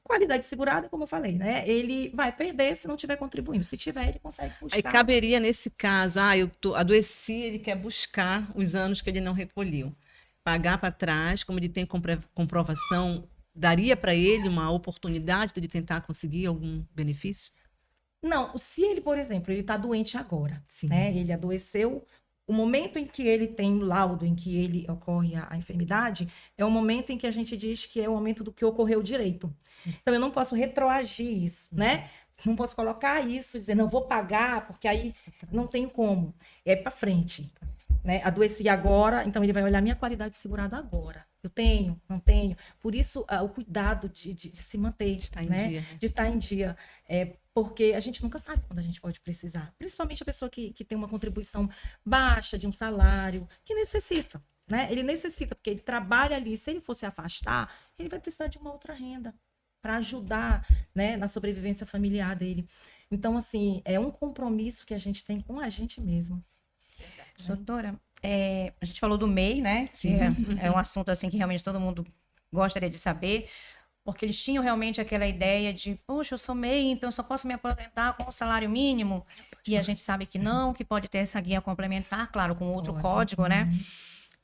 Qualidade segurada, como eu falei, né? Ele vai perder se não tiver contribuindo. Se tiver, ele consegue buscar. Aí caberia nesse caso, adoeci, ele quer buscar os anos que ele não recolheu. Pagar para trás, como ele tem comprovação, daria para ele uma oportunidade de tentar conseguir algum benefício? Não, se ele, por exemplo, ele está doente agora, Sim. né? Ele adoeceu, o momento em que ele tem o laudo, em que ele ocorre a enfermidade, é o momento em que a gente diz que é o momento do que ocorreu direito. Então, eu não posso retroagir isso, né? Não posso colocar isso, dizer, não, vou pagar, porque aí não tem como. É para frente, né? Adoeci agora, então ele vai olhar minha qualidade segurada agora. Eu tenho, não tenho. Por isso, o cuidado de se manter, De estar em né? dia. De estar em dia. Porque a gente nunca sabe quando a gente pode precisar. Principalmente a pessoa que tem uma contribuição baixa de um salário, que necessita, né? Ele necessita, porque ele trabalha ali. Se ele for se afastar, ele vai precisar de uma outra renda para ajudar, né, na sobrevivência familiar dele. Então, assim, é um compromisso que a gente tem com a gente mesmo. Doutora, a gente falou do MEI, né? Que é um assunto assim que realmente todo mundo gostaria de saber, porque eles tinham realmente aquela ideia de, poxa, eu sou MEI, então eu só posso me aposentar com o salário mínimo. E a gente sabe que não, que pode ter essa guia complementar, claro, com outro código, né?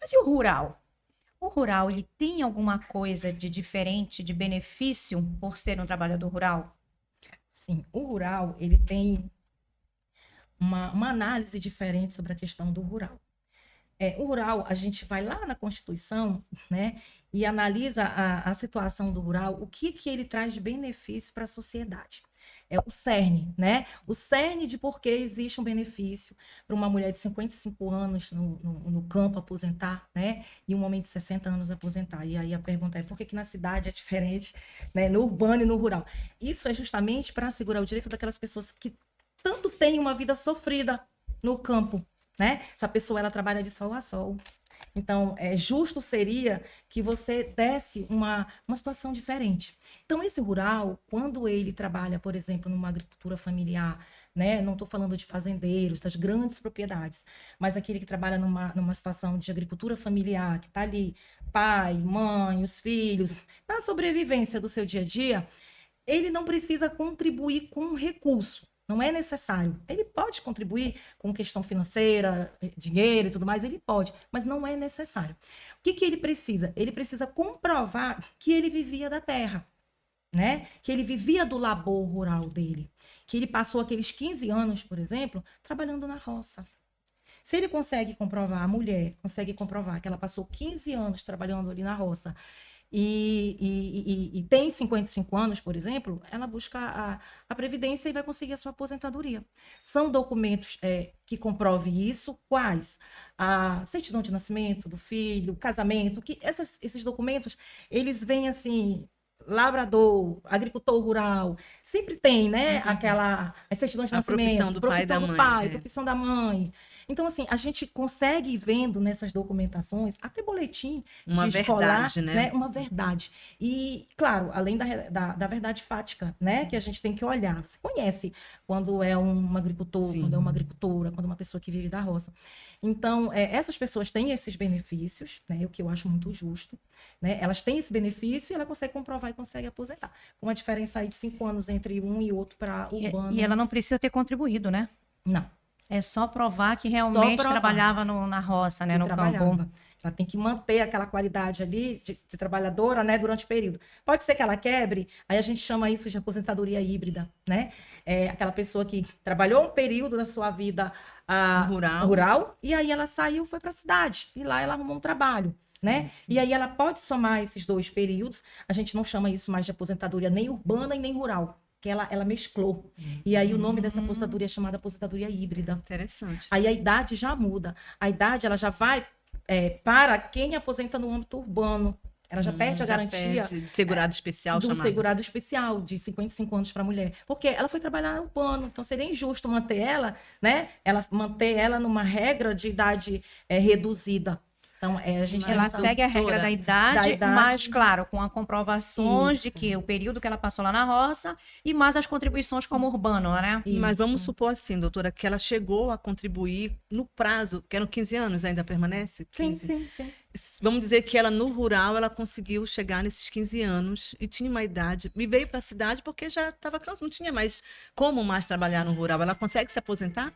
Mas e o rural? O rural, ele tem alguma coisa de diferente, de benefício por ser um trabalhador rural? Sim, o rural, ele tem uma análise diferente sobre a questão do rural. O rural, a gente vai lá na Constituição, né, e analisa a situação do rural, o que ele traz de benefício para a sociedade. É o cerne, né? O cerne de por que existe um benefício para uma mulher de 55 anos no campo aposentar, né? E um homem de 60 anos aposentar. E aí a pergunta é por que na cidade é diferente, né? No urbano e no rural. Isso é justamente para assegurar o direito daquelas pessoas que tanto têm uma vida sofrida no campo, né? Essa pessoa, ela trabalha de sol a sol. Então, justo seria que você desse uma situação diferente. Então, esse rural, quando ele trabalha, por exemplo, numa agricultura familiar, né? Não estou falando de fazendeiros, das grandes propriedades, mas aquele que trabalha numa situação de agricultura familiar, que está ali, pai, mãe, os filhos, na sobrevivência do seu dia a dia, ele não precisa contribuir com recurso. Não é necessário. Ele pode contribuir com questão financeira, dinheiro e tudo mais, ele pode, mas não é necessário. O que ele precisa? Ele precisa comprovar que ele vivia da terra, né? Que ele vivia do labor rural dele, que ele passou aqueles 15 anos, por exemplo, trabalhando na roça. Se ele consegue comprovar, a mulher consegue comprovar que ela passou 15 anos trabalhando ali na roça e tem 55 anos, por exemplo, ela busca a Previdência e vai conseguir a sua aposentadoria. São documentos que comprovem isso. Quais? A certidão de nascimento do filho, casamento, que esses documentos, eles vêm assim... Lavrador, agricultor rural, sempre tem, né? A certidão de nascimento, profissão do pai, profissão da mãe. Então, assim, a gente consegue ir vendo nessas documentações, até boletim uma de escolar, verdade, né? Uma verdade. E, claro, além da verdade fática, né? Que a gente tem que olhar. Você conhece quando é um agricultor, Sim. quando é uma agricultora, quando é uma pessoa que vive da roça. Então, essas pessoas têm esses benefícios, né? O que eu acho muito justo, né? Elas têm esse benefício e ela consegue comprovar e consegue aposentar. Com uma diferença aí de 5 anos entre um e outro para urbano. E ela não precisa ter contribuído, né? Não. É só provar que realmente trabalhava na roça, né? No campo. Ela tem que manter aquela qualidade ali de trabalhadora, né? Durante o período. Pode ser que ela quebre, aí a gente chama isso de aposentadoria híbrida, né? Aquela pessoa que trabalhou um período da sua vida rural e aí ela saiu, foi para a cidade. E lá ela arrumou um trabalho. Né? Sim. E aí ela pode somar esses 2 períodos. A gente não chama isso mais de aposentadoria nem urbana e nem rural, que ela mesclou. E aí o nome dessa aposentadoria é chamada aposentadoria híbrida. Interessante. Aí a idade já muda. A idade ela já vai para quem aposenta no âmbito urbano. Ela já perde a garantia de segurado especial, do segurado especial de 55 anos para a mulher, porque ela foi trabalhar no urbano, então seria injusto manter ela, né? Manter ela numa regra de idade reduzida. Então, ela segue a regra da idade, mas, claro, com a comprovações de que o período que ela passou lá na roça e mais as contribuições como urbano, né? Isso. Mas vamos supor assim, doutora, que ela chegou a contribuir no prazo, que eram 15 anos, ainda permanece? 15? Sim. Vamos dizer que ela, no rural, ela conseguiu chegar nesses 15 anos e tinha uma idade, e veio para a cidade porque já estava, não tinha mais como mais trabalhar no rural. Ela consegue se aposentar?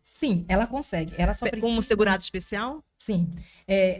Sim, ela consegue. Ela só precisa... Como segurado especial? Sim.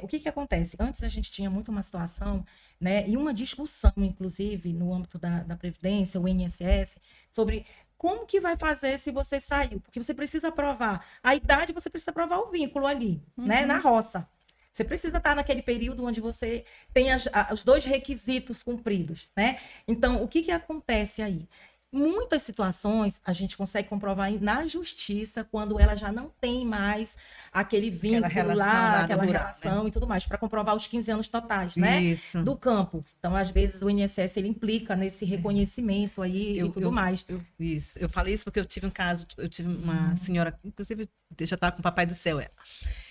O que acontece? Antes a gente tinha muito uma situação, né, e uma discussão, inclusive, no âmbito da Previdência, o INSS, sobre como que vai fazer se você saiu. Porque você precisa provar a idade, você precisa provar o vínculo ali, né, na roça. Você precisa estar naquele período onde você tem os 2 requisitos cumpridos, né? Então, o que acontece aí? Muitas situações a gente consegue comprovar na justiça quando ela já não tem mais aquele vínculo aquela relação, né? E tudo mais, para comprovar os 15 anos totais, né? Isso. Do campo. Então, às vezes, o INSS ele implica nesse reconhecimento aí e tudo mais. Isso. Eu falei isso porque eu tive um caso, eu tive uma senhora, inclusive, já estava com o Papai do Céu,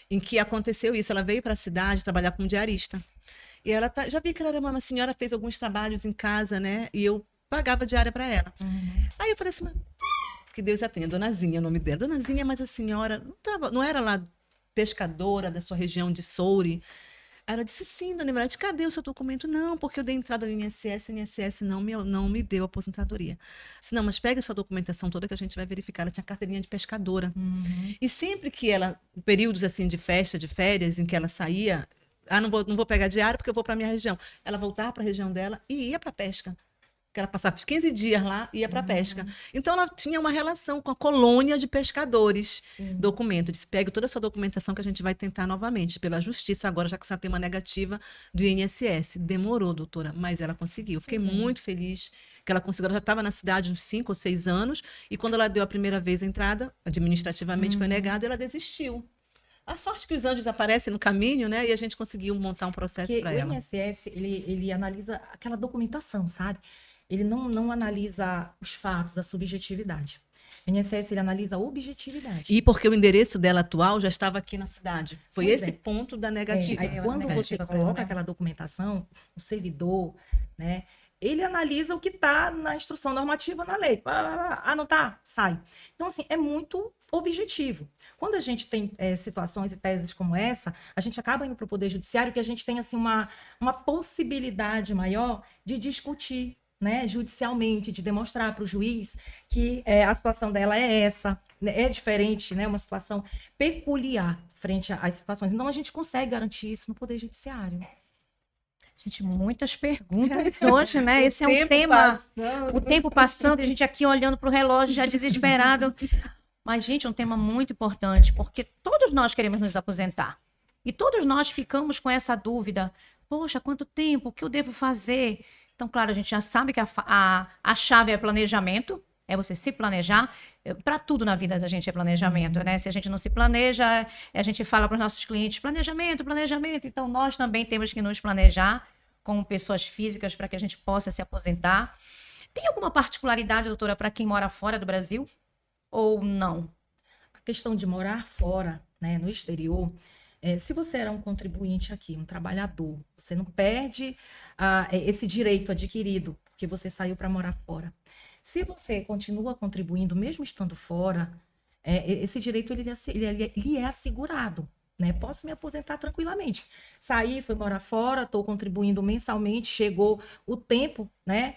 em que aconteceu isso. Ela veio para a cidade trabalhar como diarista. E ela já vi que ela era uma senhora, fez alguns trabalhos em casa, né? E eu pagava diária para ela. Aí eu falei assim, mas que Deus a tenha, Donazinha, o nome dela. Donazinha, mas a senhora não era lá pescadora da sua região de Soure? Aí ela disse, sim, dona Ivete, cadê o seu documento? Não, porque eu dei entrada no INSS, o INSS não me deu aposentadoria. Eu disse, não, mas pega a sua documentação toda que a gente vai verificar. Ela tinha carteirinha de pescadora. E sempre que ela, períodos assim de festa, de férias, em que ela saía, não vou pegar diária porque eu vou para minha região. Ela voltava para a região dela e ia para pesca. Que ela passava 15 dias lá e ia para pesca. Então, ela tinha uma relação com a colônia de pescadores. Sim. Documento. Disse, pegue toda a sua documentação que a gente vai tentar novamente, pela justiça, agora, já que você tem uma negativa do INSS. Demorou, doutora, mas ela conseguiu. Fiquei muito feliz que ela conseguiu. Ela já estava na cidade uns 5 ou 6 anos, e quando ela deu a primeira vez a entrada, administrativamente foi negada, ela desistiu. A sorte que os anjos aparecem no caminho, né? E a gente conseguiu montar um processo para ela. O INSS, ele analisa aquela documentação, sabe? Ele não analisa os fatos, a subjetividade. O INSS ele analisa a objetividade. E porque o endereço dela atual já estava aqui na cidade. Foi Pois esse é. ponto da negativa. Aí, quando você negativa pra coloca ela, né? aquela documentação, o servidor, né, ele analisa o que está na instrução normativa, na lei. Ah, não tá? Sai. Então, assim, é muito objetivo. Quando a gente tem situações e teses como essa, a gente acaba indo para o Poder Judiciário, que a gente tem, assim, uma possibilidade maior de discutir, né, judicialmente, de demonstrar para o juiz que a situação dela é essa, né, é diferente, né, uma situação peculiar frente às situações. Então, a gente consegue garantir isso no Poder Judiciário. Gente, muitas perguntas hoje, né? Esse é um tempo tema. passando. O tempo passando, e a gente aqui olhando para o relógio, já desesperado. Mas, gente, é um tema muito importante, porque todos nós queremos nos aposentar. E todos nós ficamos com essa dúvida. Poxa, quanto tempo? O que eu devo fazer? Então, claro, a gente já sabe que a chave é planejamento, é você se planejar. Para tudo na vida da gente é planejamento, né? Se a gente não se planeja, a gente fala para os nossos clientes, planejamento, planejamento. Então, nós também temos que nos planejar como pessoas físicas para que a gente possa se aposentar. Tem alguma particularidade, doutora, para quem mora fora do Brasil? Ou não? A questão de morar fora, né, no exterior, se você era um contribuinte aqui, um trabalhador, você não perde esse direito adquirido porque você saiu para morar fora. Se você continua contribuindo, mesmo estando fora, esse direito ele é assegurado. Né? Posso me aposentar tranquilamente. Saí, fui morar fora, estou contribuindo mensalmente, chegou o tempo, né,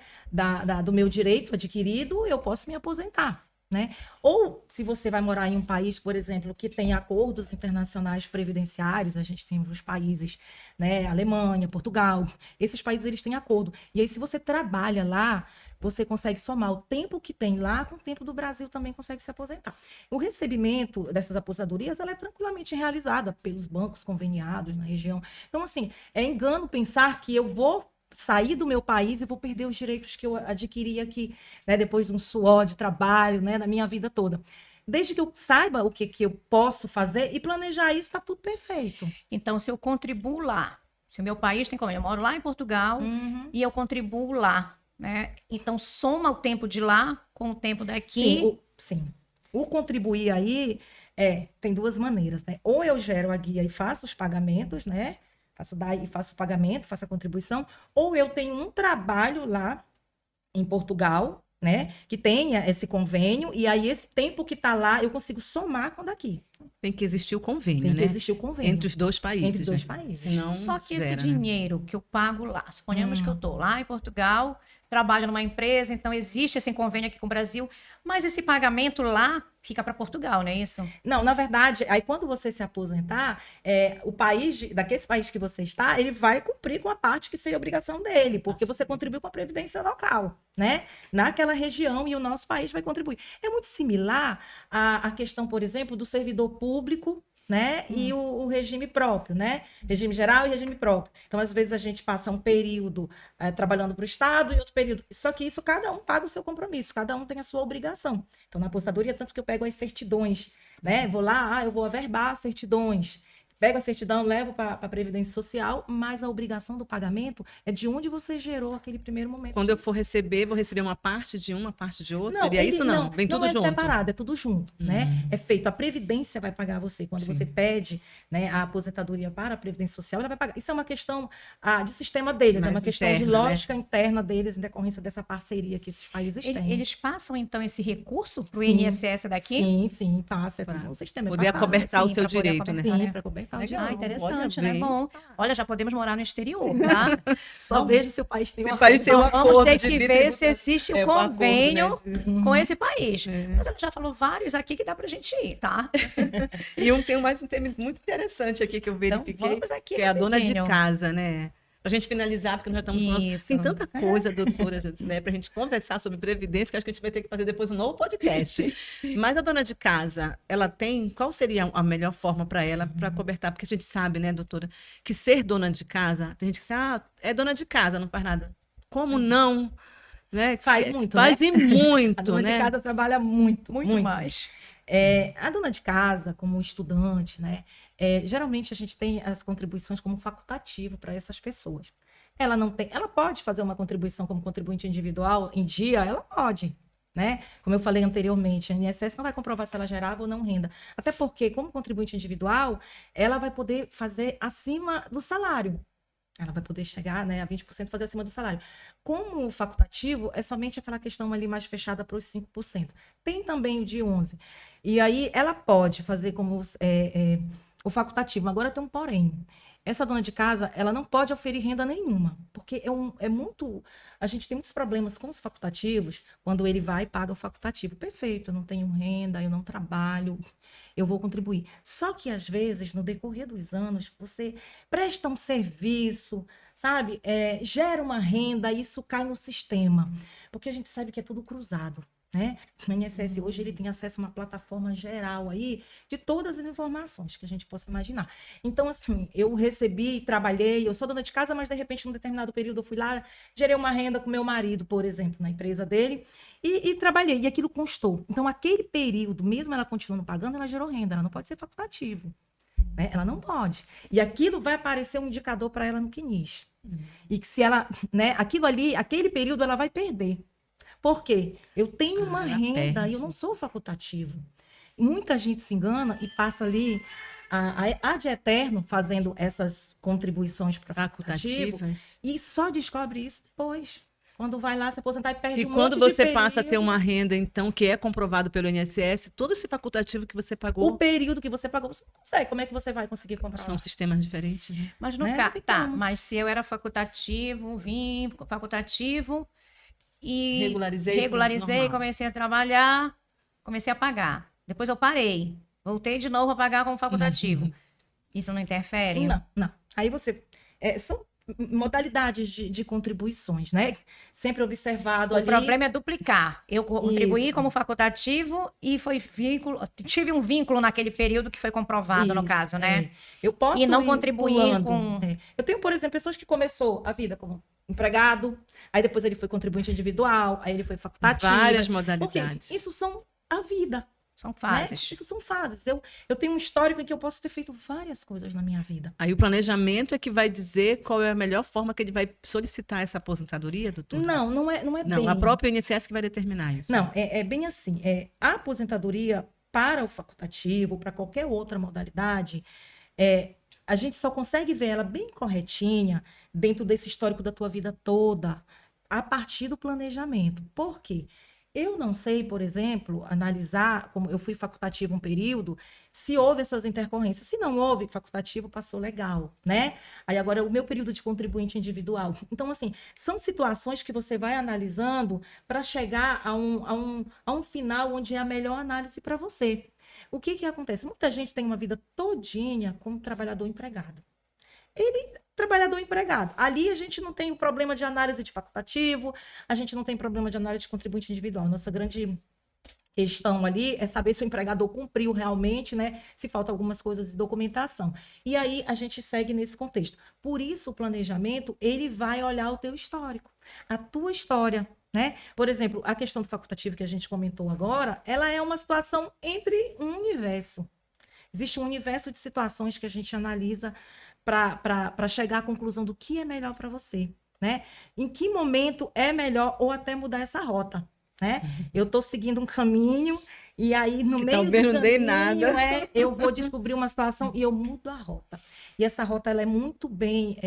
do meu direito adquirido, eu posso me aposentar. Né? Ou se você vai morar em um país, por exemplo, que tem acordos internacionais previdenciários, a gente tem os países, né, Alemanha, Portugal, esses países eles têm acordo. E aí, se você trabalha lá, você consegue somar o tempo que tem lá com o tempo do Brasil, também consegue se aposentar. O recebimento dessas aposentadorias, ela é tranquilamente realizada pelos bancos conveniados na região. Então, assim, é engano pensar que eu vou sair do meu país e vou perder os direitos que eu adquiri aqui, né, depois de um suor de trabalho, né, na minha vida toda. Desde que eu saiba o que eu posso fazer e planejar isso, está tudo perfeito. Então, se eu contribuo lá, se o meu país tem como, eu moro lá em Portugal e eu contribuo lá, né? Então, soma o tempo de lá com o tempo daqui. Sim. O contribuir aí tem duas maneiras, né? Ou eu gero a guia e faço os pagamentos, né? Faço o pagamento, faço a contribuição, ou eu tenho um trabalho lá em Portugal, né? Que tenha esse convênio, e aí esse tempo que está lá eu consigo somar com daqui. Tem que existir o convênio, Tem né? que existir o convênio. Entre os dois países. Entre os dois né? países. Senão, Só que esse zera, né? dinheiro que eu pago lá, suponhamos que eu estou lá em Portugal, trabalho numa empresa, então existe esse convênio aqui com o Brasil, mas esse pagamento lá fica para Portugal, não é isso? Não, na verdade, aí quando você se aposentar, o país, daquele país que você está, ele vai cumprir com a parte que seria obrigação dele, porque você contribuiu com a previdência local, né? Naquela região, e o nosso país vai contribuir. É muito similar à questão, por exemplo, do servidor público, né? E o regime próprio, né? Regime geral e regime próprio. Então, às vezes, a gente passa um período trabalhando para o Estado e outro período. Só que isso, cada um paga o seu compromisso, cada um tem a sua obrigação. Então, na apostadoria, tanto que eu pego as certidões, né? Vou lá, eu vou averbar certidões. Pego a certidão, levo para a Previdência Social, mas a obrigação do pagamento é de onde você gerou aquele primeiro momento. Quando eu for receber, vou receber uma parte de uma parte de outra? Não, Seria isso não? Vem tudo junto? Não é separado, é tudo junto, né? É feito, a Previdência vai pagar você. Quando você pede, né, a aposentadoria para a Previdência Social, ela vai pagar. Isso é uma questão de sistema deles, Mais é uma questão de interna, lógica interna deles, em decorrência dessa parceria que esses países têm. Eles passam, então, esse recurso para o Sim. INSS daqui? Sim, passa. Pra O sistema poder passado, acobertar Sim, o seu pra poder direito, né? acobertar, Sim, né? para cobertar o Legal. direito. Interessante, Olha né? bem. Bom, olha, já podemos morar no exterior, tá? Só veja se o país tem Se uma o país tem um Então, vamos acordo ter de que ver bitributa- se existe o um acordo, convênio né, com esse país. É. Mas ela já falou vários aqui que dá pra gente ir, tá? Tem mais um tema muito interessante aqui que eu Então, verifiquei, vamos aqui que é a dona de rapidinho. casa, né? Pra gente finalizar, porque nós já estamos com nosso... Isso. Tem tanta coisa, doutora, né, pra gente conversar sobre previdência, que acho que a gente vai ter que fazer depois um novo podcast. Mas a dona de casa, ela tem... Qual seria a melhor forma para ela, para cobertar? Porque a gente sabe, né, doutora, que ser dona de casa, tem gente que diz, é dona de casa, não faz nada. Como não? Né? Faz muito, Faz né? e muito, A dona né? de casa trabalha muito, Muito mais. A dona de casa, como estudante, né? Geralmente a gente tem as contribuições como facultativo para essas pessoas. Ela não tem, ela pode fazer uma contribuição como contribuinte individual em dia, ela pode, né? Como eu falei anteriormente, a INSS não vai comprovar se ela gerava ou não renda. Até porque, como contribuinte individual, ela vai poder fazer acima do salário. Ela vai poder chegar, né, a 20% fazer acima do salário. Como facultativo, é somente aquela questão ali mais fechada para os 5%. Tem também o de 11%. E aí ela pode fazer como o facultativo. Agora tem um porém. Essa dona de casa, ela não pode oferir renda nenhuma, porque é muito... A gente tem muitos problemas com os facultativos, quando ele vai e paga o facultativo. Perfeito, eu não tenho renda, eu não trabalho, eu vou contribuir. Só que, às vezes, no decorrer dos anos, você presta um serviço, sabe? Gera uma renda, isso cai no sistema. Porque a gente sabe que é tudo cruzado, né? O INSS hoje ele tem acesso a uma plataforma geral aí de todas as informações que a gente possa imaginar. Então, assim, eu recebi, trabalhei, eu sou dona de casa, mas de repente, num determinado período, eu fui lá, gerei uma renda com meu marido, por exemplo, na empresa dele, e trabalhei, e aquilo constou. Então, aquele período, mesmo ela continuando pagando, ela gerou renda, ela não pode ser facultativo, né? Ela não pode. E aquilo vai aparecer um indicador para ela no CNIS. E que se ela, né, aquilo ali, aquele período, ela vai perder. Por quê? Eu tenho uma renda perde. e eu não sou facultativo. Muita gente se engana e passa ali ad eterno fazendo essas contribuições para facultativo Facultativas. e só descobre isso depois. Quando vai lá se aposentar e perde E um quando monte de você passa a ter período. uma renda, então, que é comprovado pelo INSS, todo esse facultativo que você O pagou período que você pagou, você não consegue. Como é que você vai conseguir comprar são lá? sistemas diferentes, né? Mas no Né? Não caso, tem tá, como. mas se eu era facultativo, vim facultativo e Regularizei, pronto, regularizei, normal. comecei a trabalhar, comecei a pagar. Depois eu parei, voltei de novo a pagar como facultativo. Isso não interfere? Não, não. Aí você. São modalidades de contribuições, né? Sempre observado O ali. problema é duplicar. Eu contribuí Isso. como facultativo e foi tive um vínculo naquele período que foi comprovado, no Isso, caso, né? Eu posso E não ir contribuir pulando. com. Eu tenho, por exemplo, pessoas que começou a vida como empregado, aí depois ele foi contribuinte individual, aí ele foi facultativo. Várias Porque modalidades. isso são a vida, São né? fases. Isso são fases. Eu tenho um histórico em que eu posso ter feito várias coisas na minha vida. Aí o planejamento é que vai dizer qual é a melhor forma que ele vai solicitar essa aposentadoria, doutor? Não é Não, bem. a própria INSS que vai determinar isso. Não, é bem assim. A aposentadoria para o facultativo, para qualquer outra modalidade, a gente só consegue ver ela bem corretinha dentro desse histórico da tua vida toda, a partir do planejamento. Por quê? Eu não sei, por exemplo, analisar, como eu fui facultativo um período, se houve essas intercorrências. Se não houve, facultativo passou legal, né? Aí agora é o meu período de contribuinte individual. Então, assim, são situações que você vai analisando para chegar a um final onde é a melhor análise para você. O que que acontece? Muita gente tem uma vida todinha como trabalhador empregado. Trabalhador empregado. Ali a gente não tem o problema de análise de facultativo, a gente não tem problema de análise de contribuinte individual. Nossa grande questão ali é saber se o empregador cumpriu realmente, né? Se falta algumas coisas de documentação. E aí a gente segue nesse contexto. Por isso o planejamento, ele vai olhar o teu histórico, a tua história, né? Por exemplo, a questão do facultativo que a gente comentou agora, ela é uma situação entre um universo. Existe um universo de situações que a gente analisa para chegar à conclusão do que é melhor para você, né? Em que momento é melhor ou até mudar essa rota, né? Eu estou seguindo um caminho e aí no Que meio talvez do não dê caminho nada. eu vou descobrir uma situação e eu mudo a rota. E essa rota ela é muito bem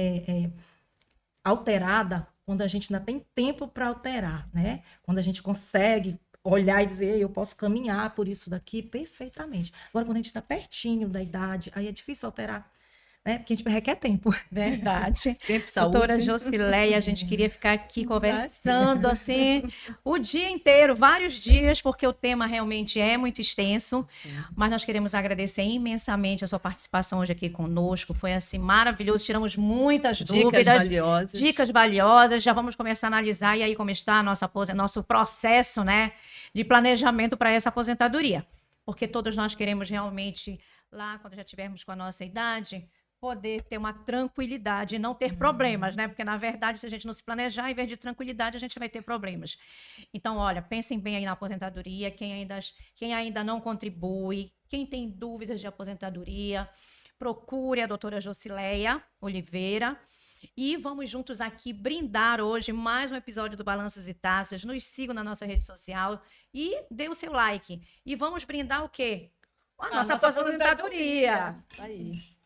alterada quando a gente ainda tem tempo para alterar, né? Quando a gente consegue olhar e dizer, eu posso caminhar por isso daqui perfeitamente. Agora, quando a gente está pertinho da idade, aí é difícil alterar, né? Porque a gente requer tempo. Verdade. Tempo, saúde. Doutora Josileia, a gente queria ficar aqui conversando assim o dia inteiro, vários dias, porque o tema realmente é muito extenso. Sim. Mas nós queremos agradecer imensamente a sua participação hoje aqui conosco. Foi assim maravilhoso, tiramos muitas Dicas dúvidas, valiosas. dicas valiosas. Já vamos começar a analisar e aí como está nosso processo, né, de planejamento para essa aposentadoria. Porque todos nós queremos realmente lá quando já tivermos com a nossa idade poder ter uma tranquilidade e não ter problemas, né? Porque, na verdade, se a gente não se planejar, em vez de tranquilidade, a gente vai ter problemas. Então, olha, pensem bem aí na aposentadoria, quem ainda não contribui, quem tem dúvidas de aposentadoria, procure a doutora Josileia Oliveira E vamos juntos aqui brindar hoje mais um episódio do Balanços e Taças. Nos sigam na nossa rede social e dê o seu like. E vamos brindar o quê? A nossa aposentadoria. Aí.